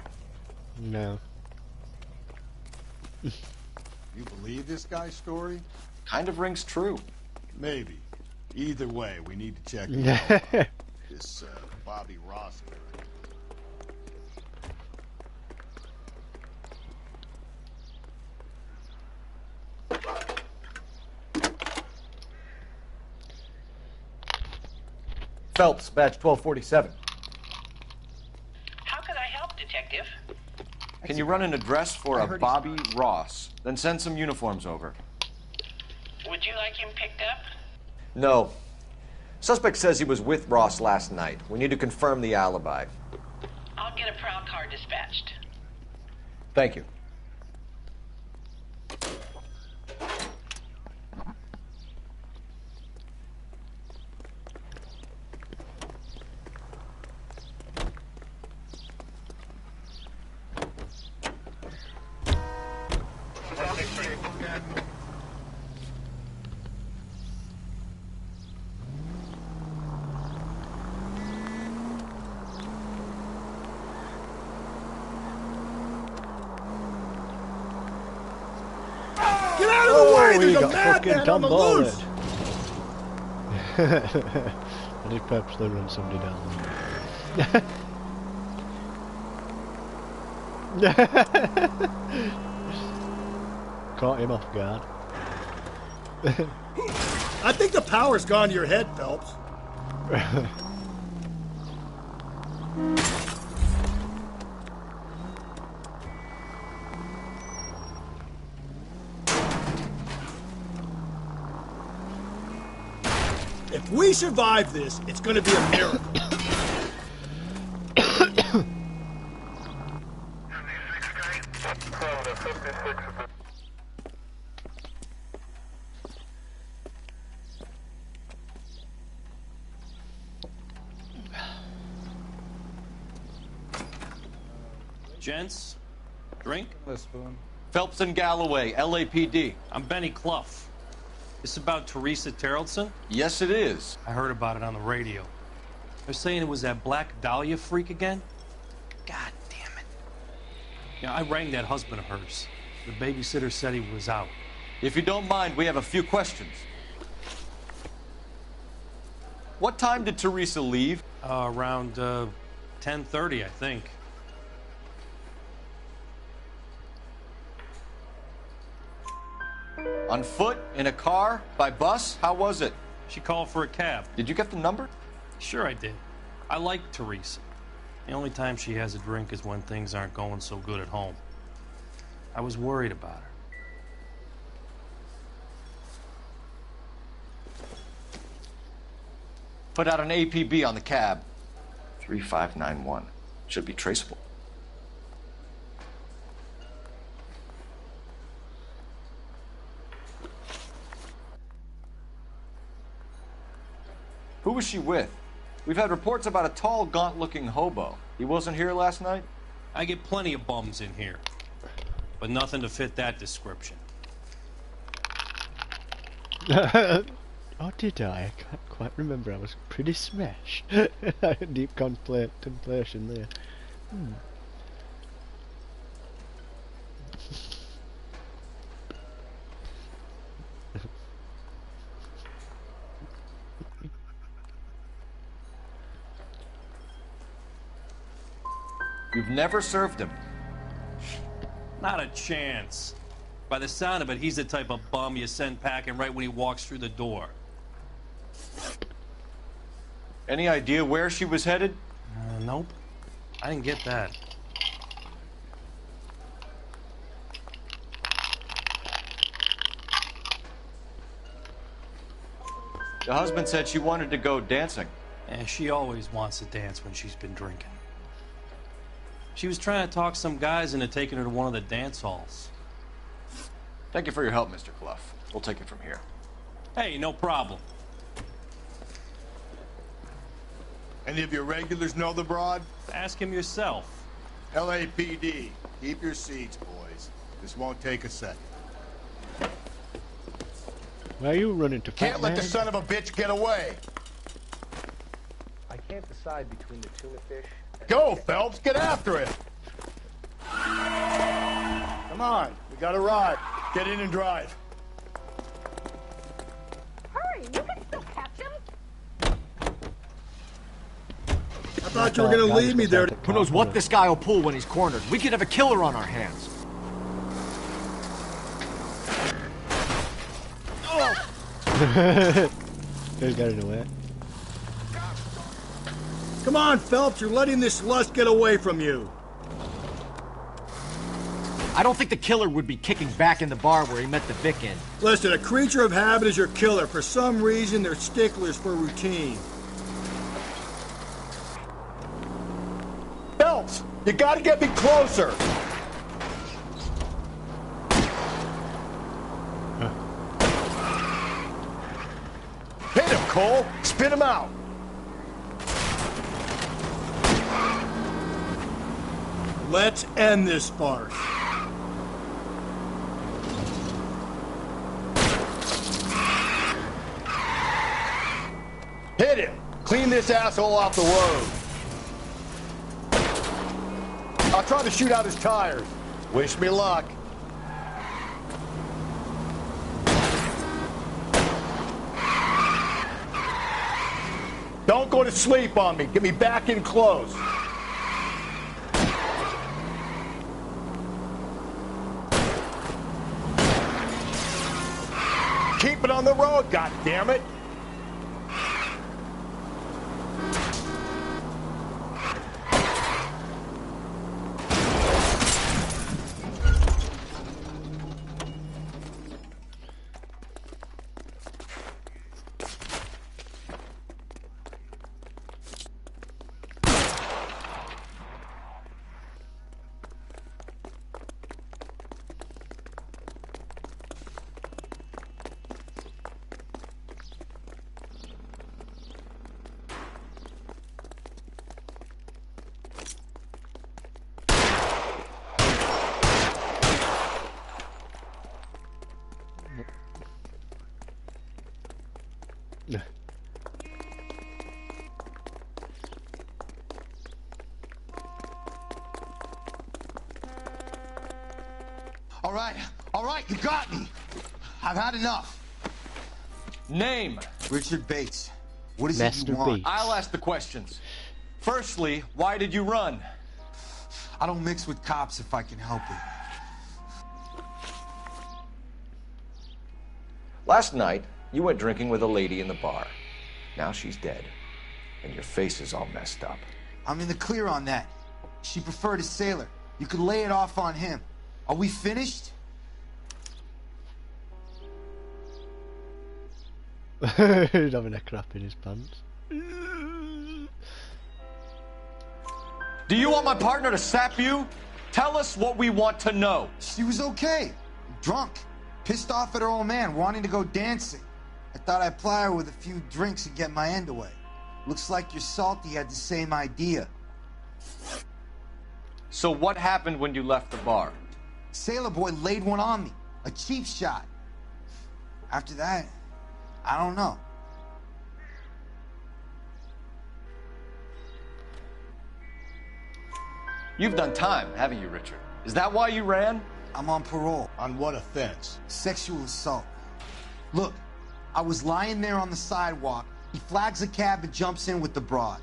[SPEAKER 1] No.
[SPEAKER 3] You believe this guy's story?
[SPEAKER 5] Kind of rings true.
[SPEAKER 3] Maybe. Either way, we need to check it out. This Bobby Ross guy.
[SPEAKER 22] Phelps, badge 1247.
[SPEAKER 12] How can I help, Detective?
[SPEAKER 5] Can you run an address for a Bobby Ross? Then send some uniforms over.
[SPEAKER 12] Would you like him picked up?
[SPEAKER 5] No. Suspect says he was with Ross last night. We need to confirm the alibi.
[SPEAKER 12] I'll get a prowl car dispatched.
[SPEAKER 5] Thank you.
[SPEAKER 11] Get out of the way! There's a
[SPEAKER 1] fucking
[SPEAKER 11] madman on the loose!
[SPEAKER 1] And he purposely run somebody down. Caught him off guard.
[SPEAKER 11] I think the power's gone to your head, Phelps. If we survive this, it's going to be a miracle.
[SPEAKER 24] Gents, drink?
[SPEAKER 5] Phelps and Galloway, LAPD.
[SPEAKER 24] I'm Benny Clough.
[SPEAKER 7] This about Teresa Terrellson?
[SPEAKER 5] Yes, it is.
[SPEAKER 7] I heard about it on the radio. They're saying it was that Black Dahlia freak again? God damn it. Yeah, I rang that husband of hers. The babysitter said he was out.
[SPEAKER 5] If you don't mind, we have a few questions. What time did Teresa leave?
[SPEAKER 7] Around 10:30, I think.
[SPEAKER 5] On foot? In a car? By bus? How was it?
[SPEAKER 7] She called for a cab.
[SPEAKER 5] Did you get the number?
[SPEAKER 7] Sure I did. I like Teresa. The only time she has a drink is when things aren't going so good at home. I was worried about her.
[SPEAKER 5] Put out an APB on the cab. 3591. Should be traceable. Who was she with? We've had reports about a tall, gaunt-looking hobo. He wasn't here last night?
[SPEAKER 7] I get plenty of bums in here, but nothing to fit that description.
[SPEAKER 1] Oh, did I? I can't quite remember. I was pretty smashed. Deep contemplation there.
[SPEAKER 5] You've never served him.
[SPEAKER 7] Not a chance. By the sound of it, he's the type of bum you send packing right when he walks through the door.
[SPEAKER 5] Any idea where she was headed?
[SPEAKER 7] Nope. I didn't get that.
[SPEAKER 5] The husband said she wanted to go dancing.
[SPEAKER 7] And she always wants to dance when she's been drinking. She was trying to talk some guys into taking her to one of the dance halls.
[SPEAKER 5] Thank you for your help, Mr. Clough. We'll take it from here.
[SPEAKER 7] Hey, no problem.
[SPEAKER 3] Any of your regulars know the broad?
[SPEAKER 7] Ask him yourself.
[SPEAKER 3] LAPD. Keep your seats, boys. This won't take a second.
[SPEAKER 1] Where are you running to?
[SPEAKER 3] Can't let the son of a bitch get away.
[SPEAKER 22] I can't decide between the tuna fish and...
[SPEAKER 3] Go, Phelps. Get after it. Come on. We got a ride. Get in and drive.
[SPEAKER 13] Hurry, you can still catch him.
[SPEAKER 11] I thought you were going to leave me there.
[SPEAKER 5] Who knows what this guy will pull when he's cornered. We could have a killer on our hands.
[SPEAKER 1] He's got it away.
[SPEAKER 11] Come on, Phelps. You're letting this lust get away from you.
[SPEAKER 5] I don't think the killer would be kicking back in the bar where he met the Vic in.
[SPEAKER 11] Listen, a creature of habit is your killer. For some reason, they're sticklers for routine.
[SPEAKER 3] Phelps, you gotta get me closer. Hit him, Cole. Spit him out.
[SPEAKER 11] Let's end this farce.
[SPEAKER 3] Hit him. Clean this asshole off the road. I'll try to shoot out his tires. Wish me luck. Don't go to sleep on me. Get me back in close. Keep it on the road, goddammit. All right, you got me. I've had enough.
[SPEAKER 5] Name?
[SPEAKER 3] Richard Bates. What is it you want?
[SPEAKER 5] I'll ask the questions. Firstly, why did you run?
[SPEAKER 3] I don't mix with cops if I can help it.
[SPEAKER 4] Last night, you went drinking with a lady in the bar. Now she's dead, and your face is all messed up.
[SPEAKER 3] I'm in the clear on that. She preferred a sailor. You could lay it off on him. Are we finished?
[SPEAKER 1] He's having a crap in his pants.
[SPEAKER 5] Do you want my partner to sap you? Tell us what we want to know.
[SPEAKER 3] She was okay. Drunk. Pissed off at her old man, wanting to go dancing. I thought I'd ply her with a few drinks and get my end away. Looks like your Salty had the same idea.
[SPEAKER 5] So what happened when you left the bar?
[SPEAKER 3] Sailor boy laid one on me. A cheap shot. After that, I don't know.
[SPEAKER 5] You've done time, haven't you, Richard? Is that why you ran?
[SPEAKER 3] I'm on parole.
[SPEAKER 11] On what offense?
[SPEAKER 3] Sexual assault. Look, I was lying there on the sidewalk. He flags a cab and jumps in with the broad.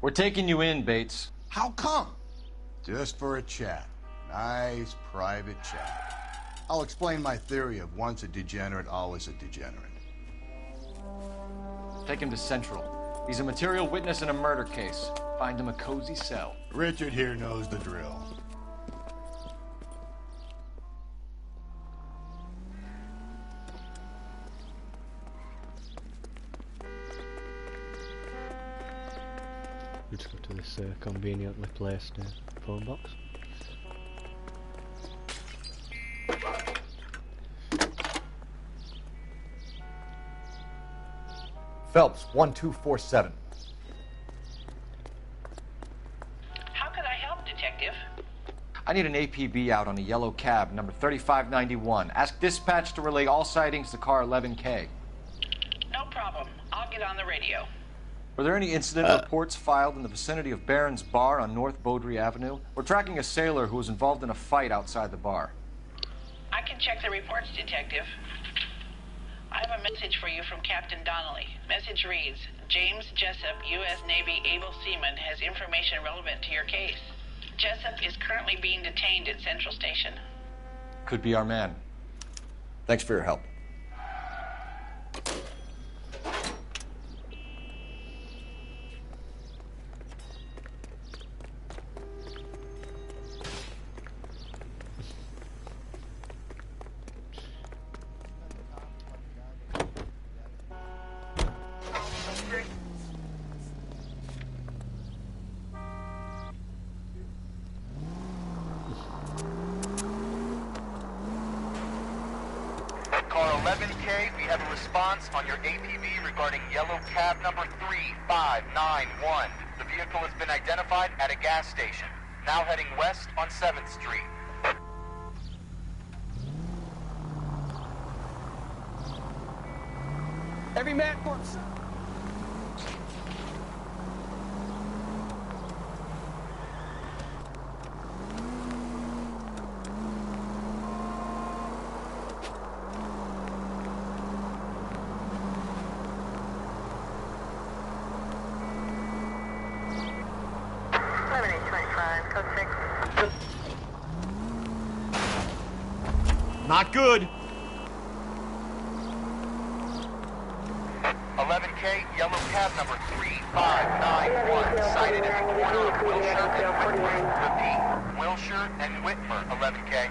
[SPEAKER 5] We're taking you in, Bates.
[SPEAKER 3] How come?
[SPEAKER 11] Just for a chat. Nice private chat. I'll explain my theory of once a degenerate, always a degenerate.
[SPEAKER 5] Take him to Central. He's a material witness in a murder case. Find him a cozy cell.
[SPEAKER 11] Richard here knows the drill.
[SPEAKER 1] Let's go to this conveniently placed phone box.
[SPEAKER 22] Phelps, 1247.
[SPEAKER 12] How can I help, Detective?
[SPEAKER 5] I need an APB out on a yellow cab, number 3591. Ask dispatch to relay all sightings to car 11K.
[SPEAKER 12] No problem. I'll get on the radio.
[SPEAKER 5] Were there any incident reports filed in the vicinity of Barron's Bar on North Beaudry Avenue? We're tracking a sailor who was involved in a fight outside the bar.
[SPEAKER 12] I can check the reports, Detective. I have a message for you from Captain Donnelly. Message reads, James Jessup, U.S. Navy able seaman, has information relevant to your case. Jessup is currently being detained at Central Station.
[SPEAKER 5] Could be our man.
[SPEAKER 4] Thanks for your help.
[SPEAKER 18] Car 11K, we have a response on your APB regarding yellow cab number 3591. The vehicle has been identified at a gas station. Now heading west on 7th Street.
[SPEAKER 23] Every man corpse.
[SPEAKER 5] Not good.
[SPEAKER 18] 11K, yellow cab number 3591, sighted in the corner of Wilshire and Whitmer. Repeat, Wilshire and Whitmer, 11K.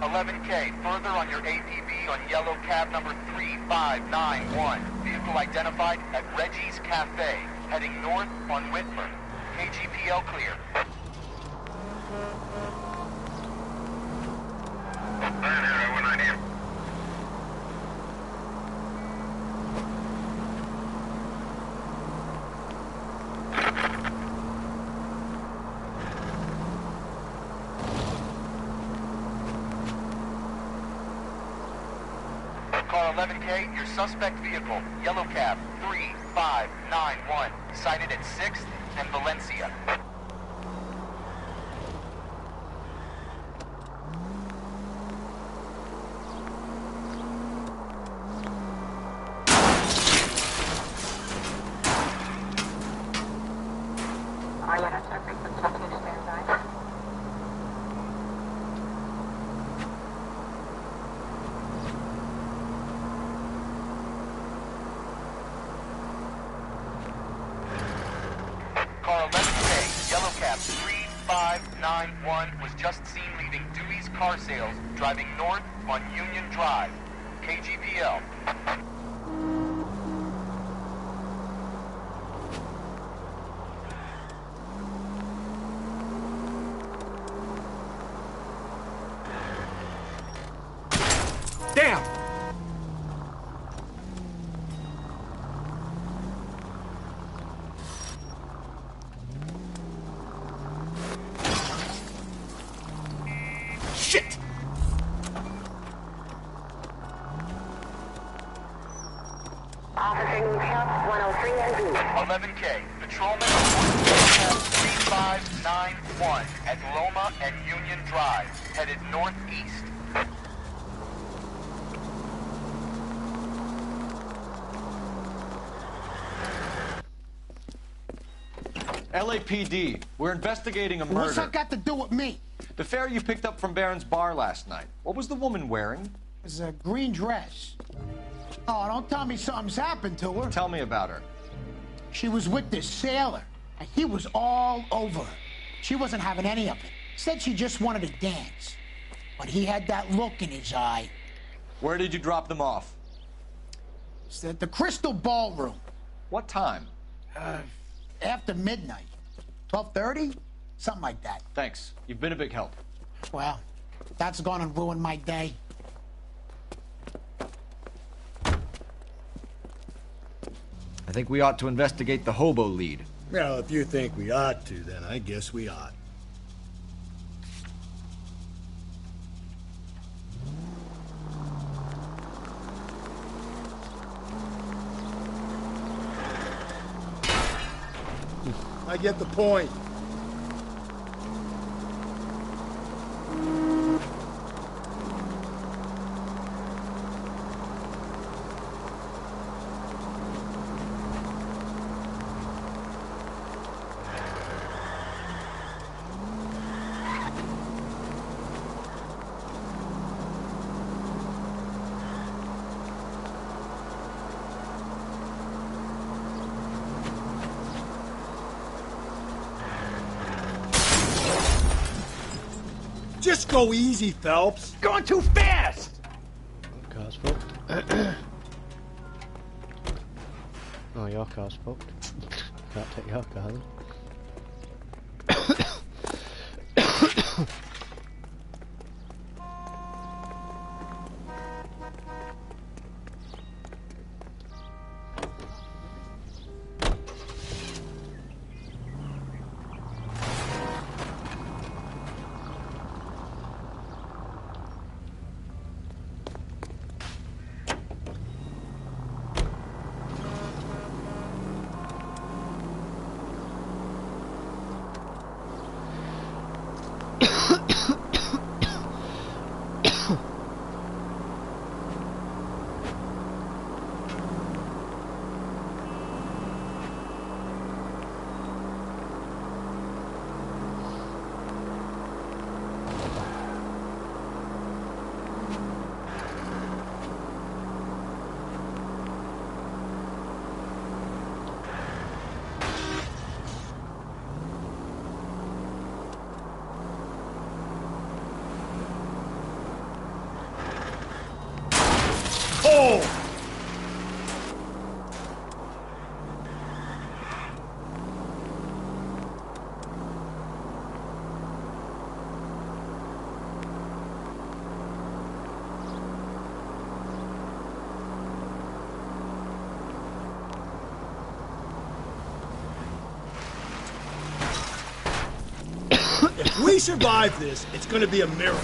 [SPEAKER 18] 11K, further on your APB on yellow cab number 3591. Vehicle identified at Reggie's Cafe, heading north on Whitmer. KGPL clear. Car 11K, your suspect vehicle, yellow cab 3591, sighted at 6th and Valencia. Car 11K, yellow cab 3591 was just seen leaving Dewey's Car Sales, driving north on Union Drive. KGPL.
[SPEAKER 5] Damn! Shit!
[SPEAKER 12] Officer needs help, 103 and B.
[SPEAKER 18] 11K, patrolman cab 3591 at Loma and Union Drive, headed northeast.
[SPEAKER 5] LAPD, we're investigating a murder.
[SPEAKER 14] What's that got to do with me?
[SPEAKER 5] The fare you picked up from Barron's bar last night. What was the woman wearing?
[SPEAKER 14] It was a green dress. Oh, don't tell me something's happened to her.
[SPEAKER 5] Tell me about her.
[SPEAKER 14] She was with this sailor, and he was all over her. She wasn't having any of it. Said she just wanted to dance. But he had that look in his eye.
[SPEAKER 5] Where did you drop them off?
[SPEAKER 14] It's at the Crystal Ballroom.
[SPEAKER 5] What time?
[SPEAKER 14] After midnight. 12:30? Something like that.
[SPEAKER 5] Thanks. You've been a big help.
[SPEAKER 14] Well, that's gone and ruined my day.
[SPEAKER 5] I think we ought to investigate the hobo lead.
[SPEAKER 11] Well, if you think we ought to, then I guess we ought. I get the point. Just go easy, Phelps.
[SPEAKER 14] Going too fast!
[SPEAKER 1] Car's fucked. Oh, your car's fucked. Can't take your car then.
[SPEAKER 11] we survive this, it's gonna be a miracle.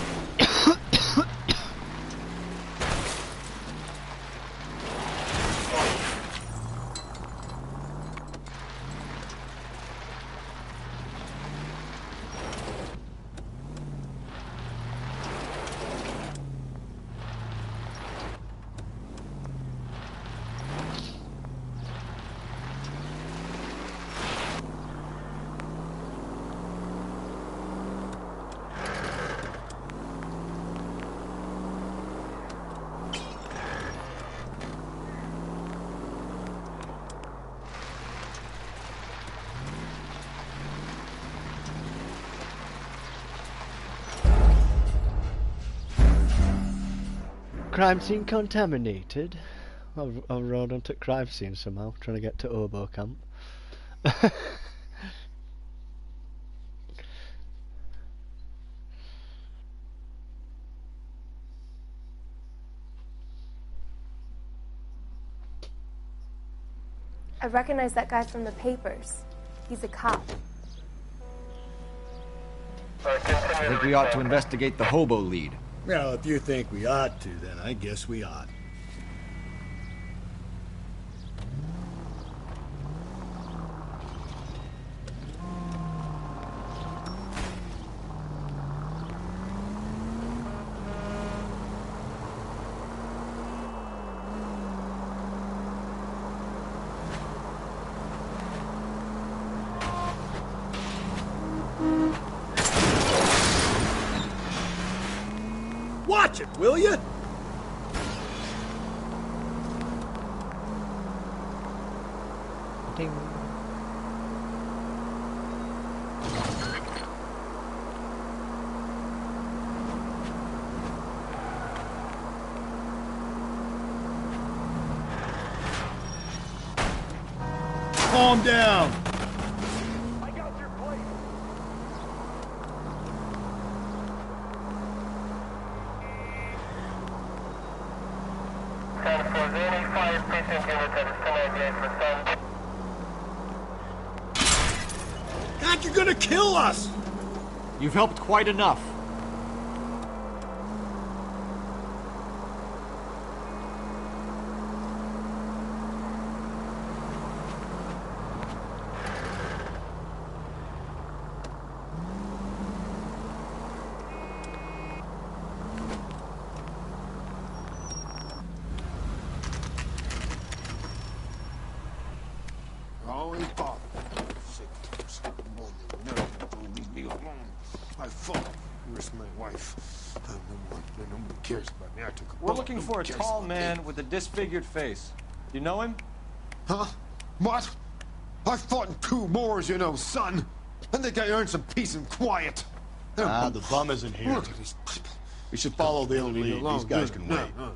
[SPEAKER 1] Crime scene contaminated. I'll rode onto crime scene somehow, trying to get to Obo camp.
[SPEAKER 2] I recognize that guy from the papers. He's a cop.
[SPEAKER 5] I think we ought to investigate the hobo lead.
[SPEAKER 11] Well, if you think we ought to, then I guess we ought. Watch it, will you?
[SPEAKER 1] Ding.
[SPEAKER 11] Calm down. God, you're gonna kill us!
[SPEAKER 5] You've helped quite enough.
[SPEAKER 17] Always bother. Sick boy, you never gonna leave me alone. My fault. You risked my wife. Nobody cares about me. I took a
[SPEAKER 5] We're
[SPEAKER 17] bullet.
[SPEAKER 5] looking for a
[SPEAKER 17] Nobody cares
[SPEAKER 5] tall
[SPEAKER 17] about
[SPEAKER 5] man
[SPEAKER 17] me.
[SPEAKER 5] with a disfigured face. You know him?
[SPEAKER 17] Huh? What? I fought in 2 wars, you know, son. I think I earned some peace and quiet.
[SPEAKER 3] Ah, the bum isn't here.
[SPEAKER 17] Look at these people.
[SPEAKER 3] We should follow the
[SPEAKER 17] Leave me
[SPEAKER 3] lead.
[SPEAKER 17] alone.
[SPEAKER 3] These guys
[SPEAKER 17] Good.
[SPEAKER 3] can
[SPEAKER 17] No,
[SPEAKER 3] wait.
[SPEAKER 17] no.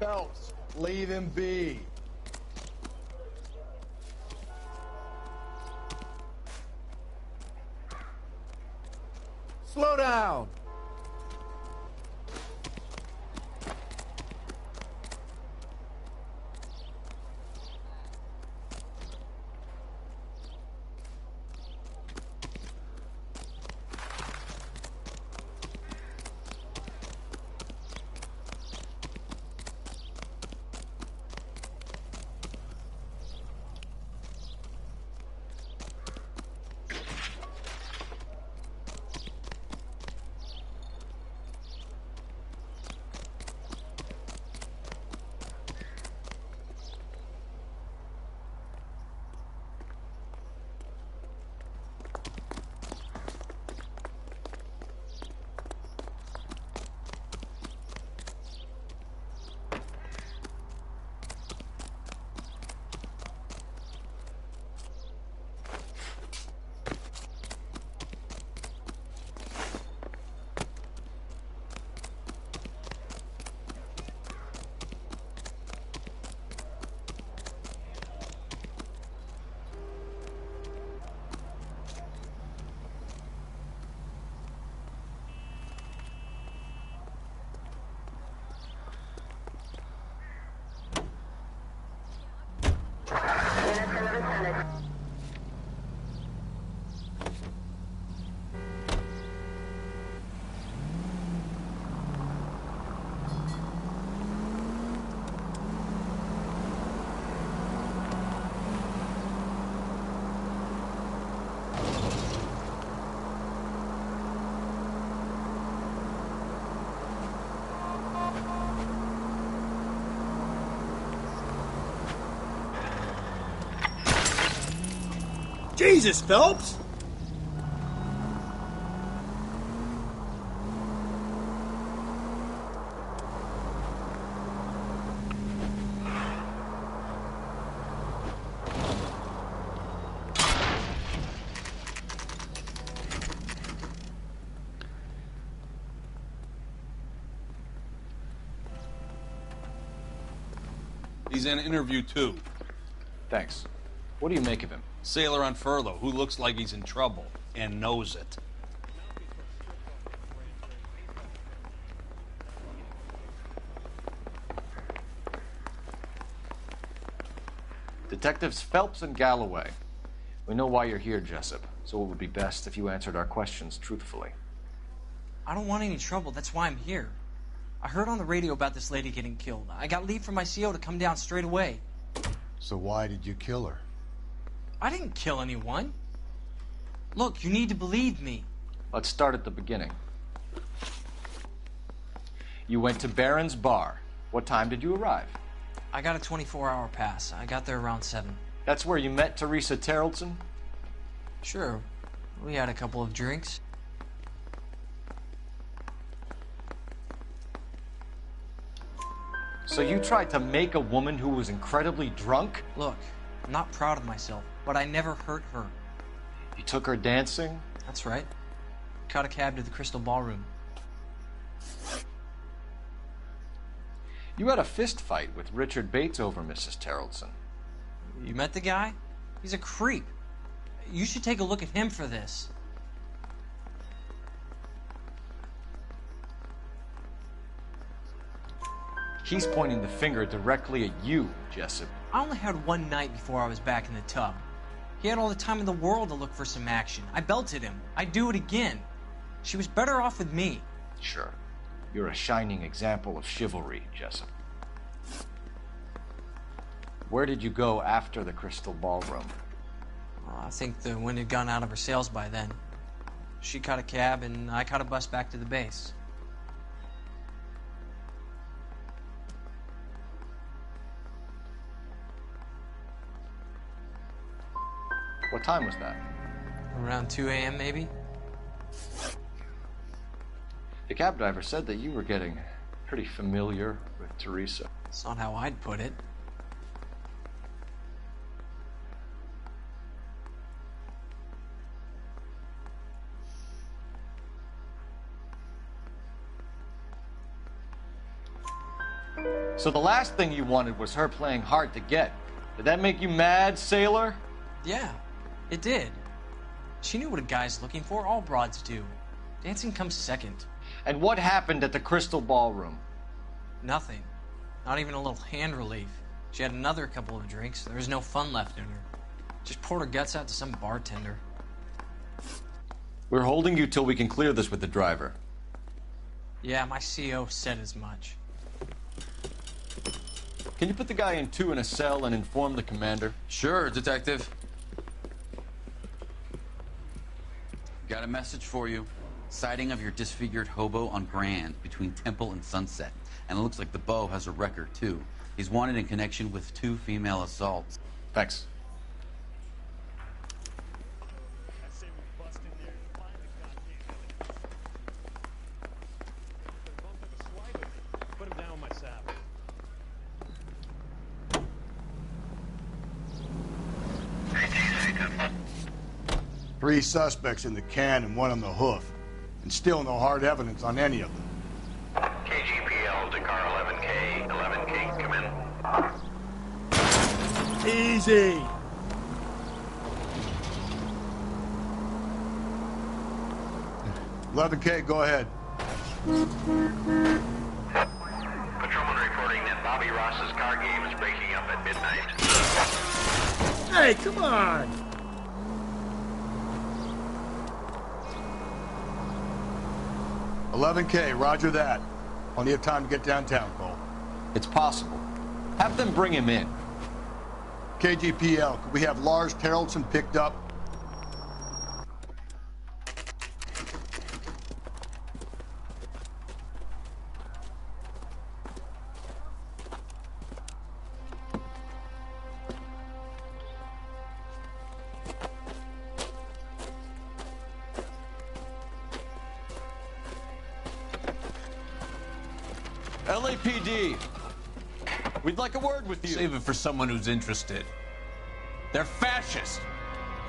[SPEAKER 3] Phelps, leave him be.
[SPEAKER 20] Slow down.
[SPEAKER 8] Jesus, Phelps!
[SPEAKER 10] He's in interview 2.
[SPEAKER 4] Thanks. What do you make of him?
[SPEAKER 10] Sailor on furlough who looks like he's in trouble and knows it.
[SPEAKER 4] Detectives Phelps and Galloway. We know why you're here, Jessup, so it would be best if you answered our questions truthfully.
[SPEAKER 20] I don't want any trouble. That's why I'm here. I heard on the radio about this lady getting killed. I got leave from my CO to come down straight away.
[SPEAKER 3] So why did you kill her?
[SPEAKER 20] I didn't kill anyone. Look, you need to believe me.
[SPEAKER 4] Let's start at the beginning. You went to Barron's Bar. What time did you arrive?
[SPEAKER 20] I got a 24-hour pass. I got there around 7.
[SPEAKER 4] That's where you met Teresa Terrelson?
[SPEAKER 20] Sure. We had a couple of drinks.
[SPEAKER 4] So you tried to make a woman who was incredibly drunk?
[SPEAKER 20] Look, I'm not proud of myself, but I never hurt her.
[SPEAKER 4] You took her dancing?
[SPEAKER 20] That's right. Caught a cab to the Crystal Ballroom.
[SPEAKER 4] You had a fist fight with Richard Bates over Mrs. Terrelson.
[SPEAKER 20] You met the guy? He's a creep. You should take a look at him for this.
[SPEAKER 4] He's pointing the finger directly at you, Jessup.
[SPEAKER 20] I only had one night before I was back in the tub. He had all the time in the world to look for some action. I belted him. I'd do it again. She was better off with me.
[SPEAKER 4] Sure. You're a shining example of chivalry, Jessup. Where did you go after the Crystal Ballroom?
[SPEAKER 20] I think the wind had gone out of her sails by then. She caught a cab and I caught a bus back to the base.
[SPEAKER 4] What time was that?
[SPEAKER 20] Around 2 a.m. maybe?
[SPEAKER 4] The cab driver said that you were getting pretty familiar with Teresa.
[SPEAKER 20] That's not how I'd put it.
[SPEAKER 4] So the last thing you wanted was her playing hard to get. Did that make you mad, sailor?
[SPEAKER 20] Yeah, it did. She knew what a guy's looking for. All broads do. Dancing comes second.
[SPEAKER 4] And what happened at the Crystal Ballroom?
[SPEAKER 20] Nothing. Not even a little hand relief. She had another couple of drinks. There was no fun left in her. Just poured her guts out to some bartender.
[SPEAKER 4] We're holding you till we can clear this with the driver.
[SPEAKER 20] Yeah, my CO said as much.
[SPEAKER 4] Can you put the guy in 2 in a cell and inform the commander?
[SPEAKER 6] Sure, Detective. Got a message for you. Sighting of your disfigured hobo on Grand between Temple and Sunset. And it looks like the Beau has a record, too. He's wanted in connection with 2 female assaults.
[SPEAKER 4] Thanks.
[SPEAKER 7] Put him down with my saddle.
[SPEAKER 3] 3 suspects in the can and 1 on the hoof. And still no hard evidence on any of them.
[SPEAKER 18] KGPL, Dakar 11K. 11K, come in.
[SPEAKER 8] Easy.
[SPEAKER 3] $11K, go ahead.
[SPEAKER 18] Patrolman reporting that Bobby Ross's car game is breaking up at midnight.
[SPEAKER 8] Hey, come on.
[SPEAKER 3] $11K, roger that. Plenty of time to get downtown, Cole.
[SPEAKER 4] It's possible. Have them bring him in.
[SPEAKER 3] KGPL, could we have Lars Terrelson picked up?
[SPEAKER 4] LAPD. We'd like a word with you.
[SPEAKER 10] Save it for someone who's interested. They're fascists.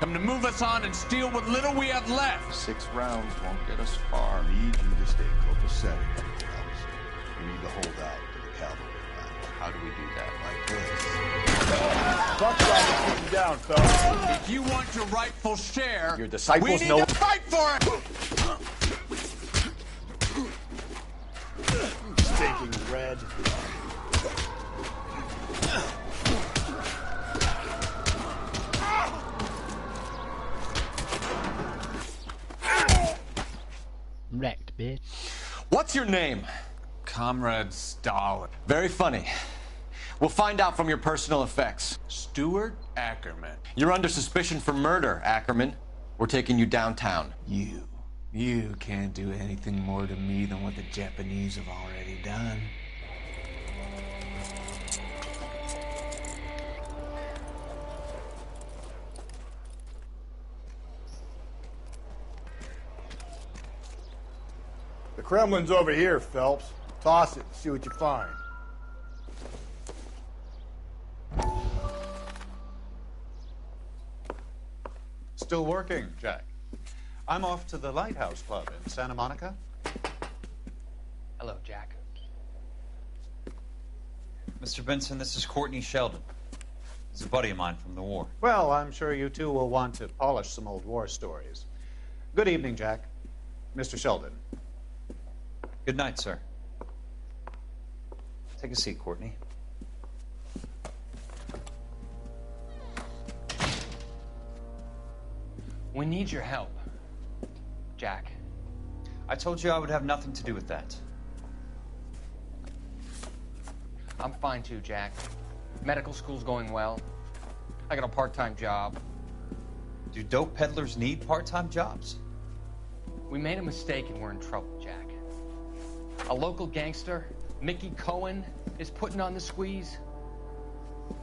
[SPEAKER 10] Come to move us on and steal what little we have left.
[SPEAKER 4] 6 rounds won't get us far.
[SPEAKER 3] I need you to stay copacetic, Phelps. We need to hold out to the cavalry line.
[SPEAKER 10] How do we do that?
[SPEAKER 3] Like this. Truck driver, keep him down, Phelps.
[SPEAKER 10] If you want your rightful share,
[SPEAKER 4] Your disciples
[SPEAKER 10] we need
[SPEAKER 4] know
[SPEAKER 10] to fight for it!
[SPEAKER 3] Stinking red.
[SPEAKER 1] Wrecked, bitch.
[SPEAKER 4] What's your name?
[SPEAKER 10] Comrade Stalin.
[SPEAKER 4] Very funny. We'll find out from your personal effects.
[SPEAKER 10] Stuart Ackerman.
[SPEAKER 4] You're under suspicion for murder, Ackerman. We're taking you downtown.
[SPEAKER 10] You can't do anything more to me than what the Japanese have already done.
[SPEAKER 3] The Kremlin's over here, Phelps. Toss it and see what you find.
[SPEAKER 9] Still working, Jack. I'm off to the Lighthouse Club in Santa Monica.
[SPEAKER 20] Hello, Jack.
[SPEAKER 15] Mr. Benson, this is Courtney Sheldon. He's a buddy of mine from the war.
[SPEAKER 9] Well, I'm sure you two will want to polish some old war stories. Good evening, Jack. Mr. Sheldon.
[SPEAKER 15] Good night, sir. Take a seat, Courtney.
[SPEAKER 20] We need your help, Jack.
[SPEAKER 15] I told you I would have nothing to do with that.
[SPEAKER 20] I'm fine too, Jack. Medical school's going well. I got a part-time job.
[SPEAKER 15] Do dope peddlers need part-time jobs?
[SPEAKER 20] We made a mistake and we're in trouble, Jack. A local gangster, Mickey Cohen, is putting on the squeeze.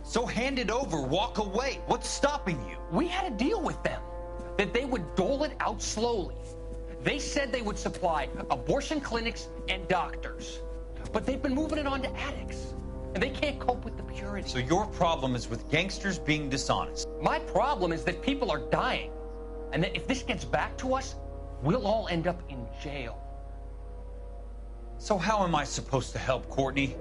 [SPEAKER 15] So hand it over, walk away. What's stopping you?
[SPEAKER 20] We had a deal with them that they would dole it out slowly. They said they would supply abortion clinics and doctors, but they've been moving it on to addicts, and they can't cope with the purity.
[SPEAKER 15] So your problem is with gangsters being dishonest.
[SPEAKER 20] My problem is that people are dying, and that if this gets back to us, we'll all end up in jail.
[SPEAKER 15] So how am I supposed to help, Courtney?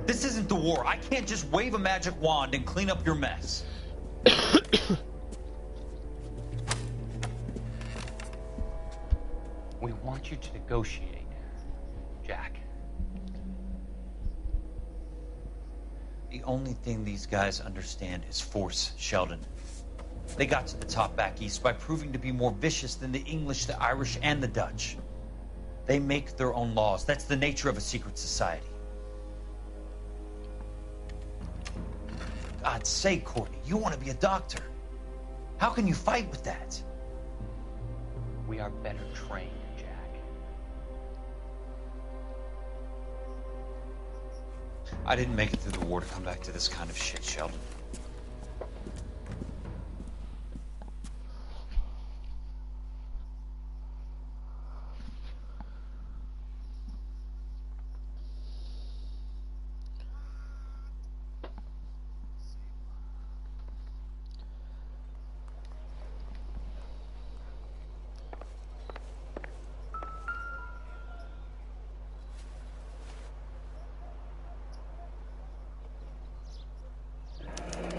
[SPEAKER 15] This isn't the war. I can't just wave a magic wand and clean up your mess.
[SPEAKER 20] We want you to negotiate, Jack.
[SPEAKER 15] The only thing these guys understand is force, Sheldon. They got to the top back east by proving to be more vicious than the English, the Irish, and the Dutch. They make their own laws. That's the nature of a secret society. God's sake, Courtney, you want to be a doctor. How can you fight with that?
[SPEAKER 20] We are better trained, Jack.
[SPEAKER 15] I didn't make it through the war to come back to this kind of shit, Sheldon.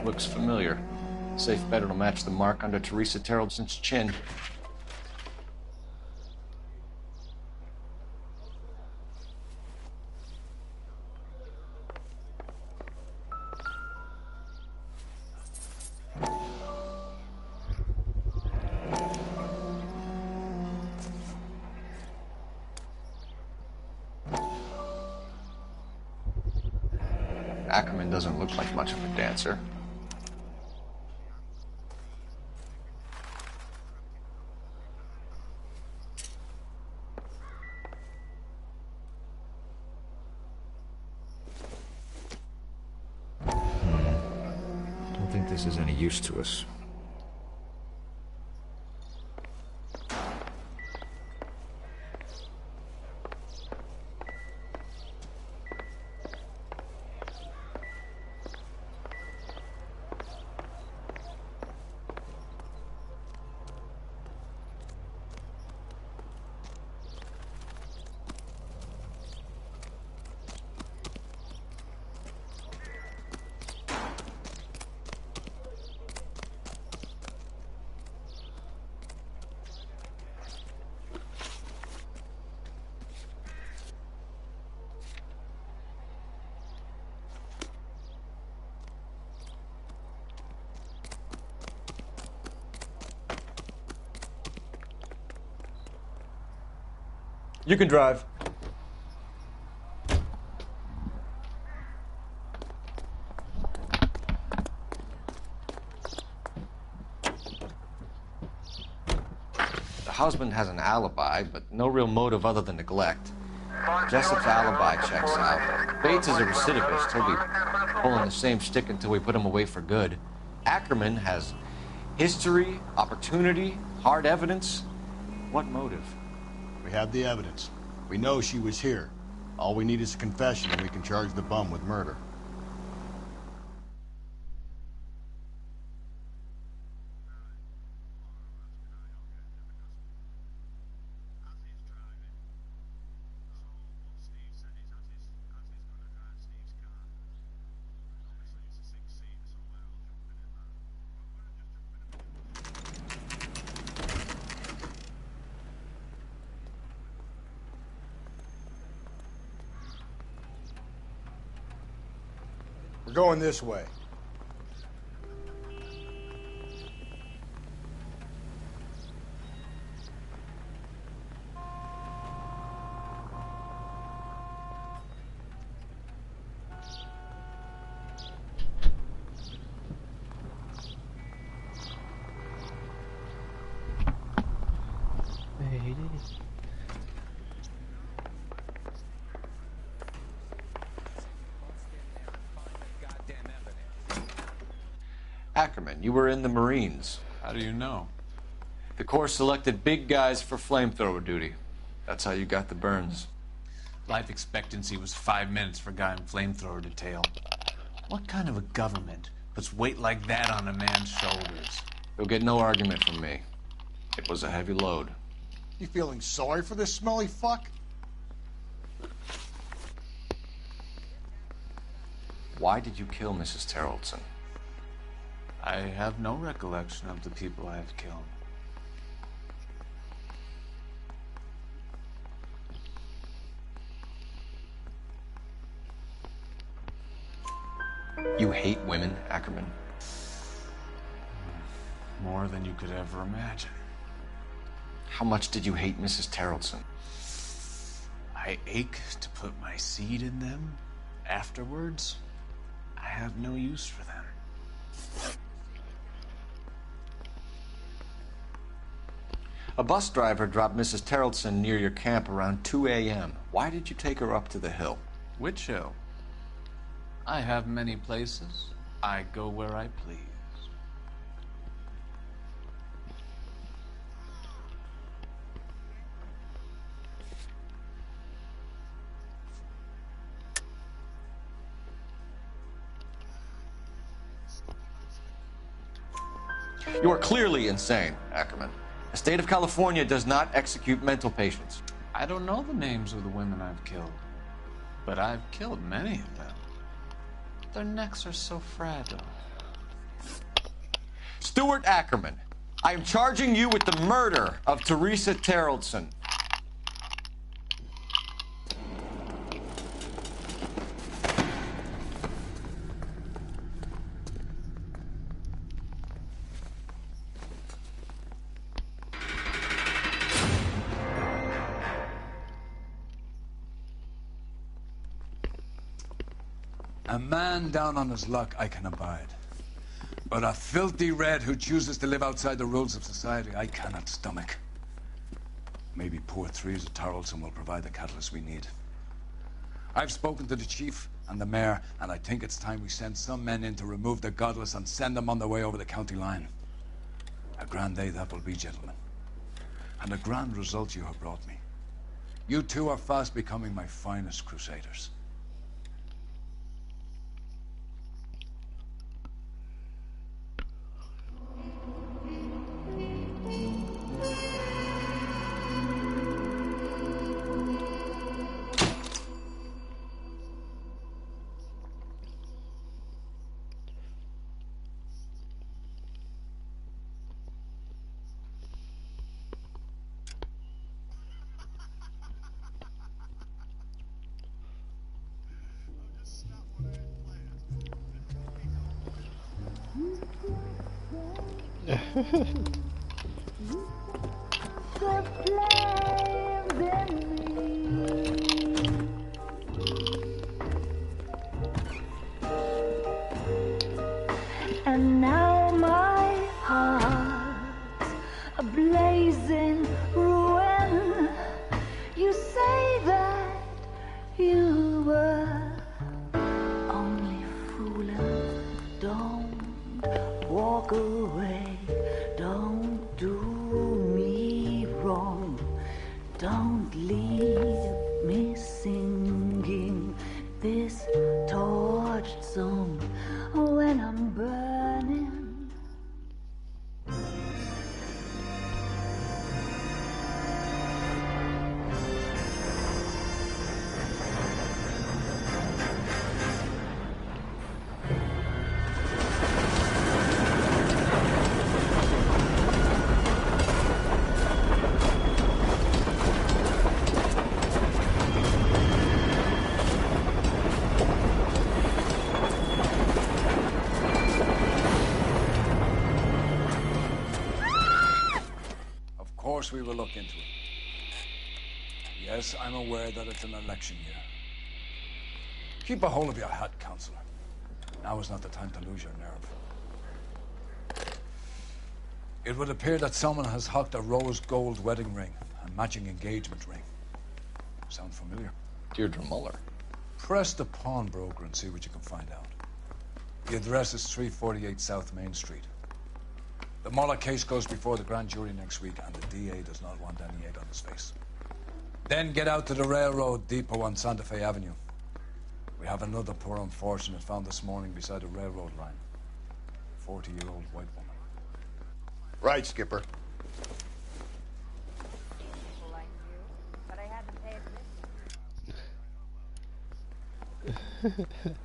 [SPEAKER 4] Looks familiar. Safe bet it'll match the mark under Teresa Terrelson's chin. Ackerman doesn't look like much of a dancer.
[SPEAKER 5] Don't think this is any use to us.
[SPEAKER 4] You can drive. The husband has an alibi, but no real motive other than neglect. Jessup's alibi checks out. Bates is a recidivist. He'll be pulling the same shtick until we put him away for good. Ackerman has history, opportunity, hard evidence. What motive?
[SPEAKER 3] We have the evidence. We know she was here. All we need is a confession and we can charge the bum with murder. We're going this way.
[SPEAKER 4] Ackerman, you were in the Marines.
[SPEAKER 10] How do you know?
[SPEAKER 4] The Corps selected big guys for flamethrower duty. That's how you got the burns.
[SPEAKER 10] Life expectancy was 5 minutes for a guy in flamethrower detail. What kind of a government puts weight like that on a man's shoulders?
[SPEAKER 4] You'll get no argument from me. It was a heavy load.
[SPEAKER 3] You feeling sorry for this smelly fuck?
[SPEAKER 4] Why did you kill Mrs. Terrelson?
[SPEAKER 10] I have no recollection of the people I have killed.
[SPEAKER 4] You hate women, Ackerman?
[SPEAKER 10] More than you could ever imagine.
[SPEAKER 4] How much did you hate Mrs. Terrelson?
[SPEAKER 10] I ache to put my seed in them. Afterwards, I have no use for them.
[SPEAKER 4] A bus driver dropped Mrs. Terrelson near your camp around 2 a.m. Why did you take her up to the hill?
[SPEAKER 10] Which hill? I have many places. I go where I please.
[SPEAKER 4] You are clearly insane, Ackerman. The state of California does not execute mental patients.
[SPEAKER 10] I don't know the names of the women I've killed, but I've killed many of them. Their necks are so fragile.
[SPEAKER 4] Stuart Ackerman, I am charging you with the murder of Teresa Terrelson.
[SPEAKER 16] A man down on his luck I can abide. But a filthy red who chooses to live outside the rules of society I cannot stomach. Maybe poor Teresa Terrelson will provide the catalyst we need. I've spoken to the chief and the mayor, and I think it's time we send some men in to remove the godless and send them on their way over the county line. A grand day that will be, gentlemen. And a grand result you have brought me. You two are fast becoming my finest crusaders.
[SPEAKER 13] Don't leave me singing this torched song when I'm burning.
[SPEAKER 16] Of course we will look into it. Yes, I'm aware that it's an election year. Keep a hold of your hat, Counselor. Now is not the time to lose your nerve. It would appear that someone has hocked a rose gold wedding ring and matching engagement ring. Sound familiar?
[SPEAKER 4] Deirdre Muller.
[SPEAKER 16] Press the pawnbroker and see what you can find out. The address is 348 South Main Street. The Muller case goes before the grand jury next week, and the DA does not want any egg on his face. Then get out to the railroad depot on Santa Fe Avenue. We have another poor unfortunate found this morning beside a railroad line. 40-year-old white woman.
[SPEAKER 3] Right, Skipper.
[SPEAKER 19] But I had to pay admission.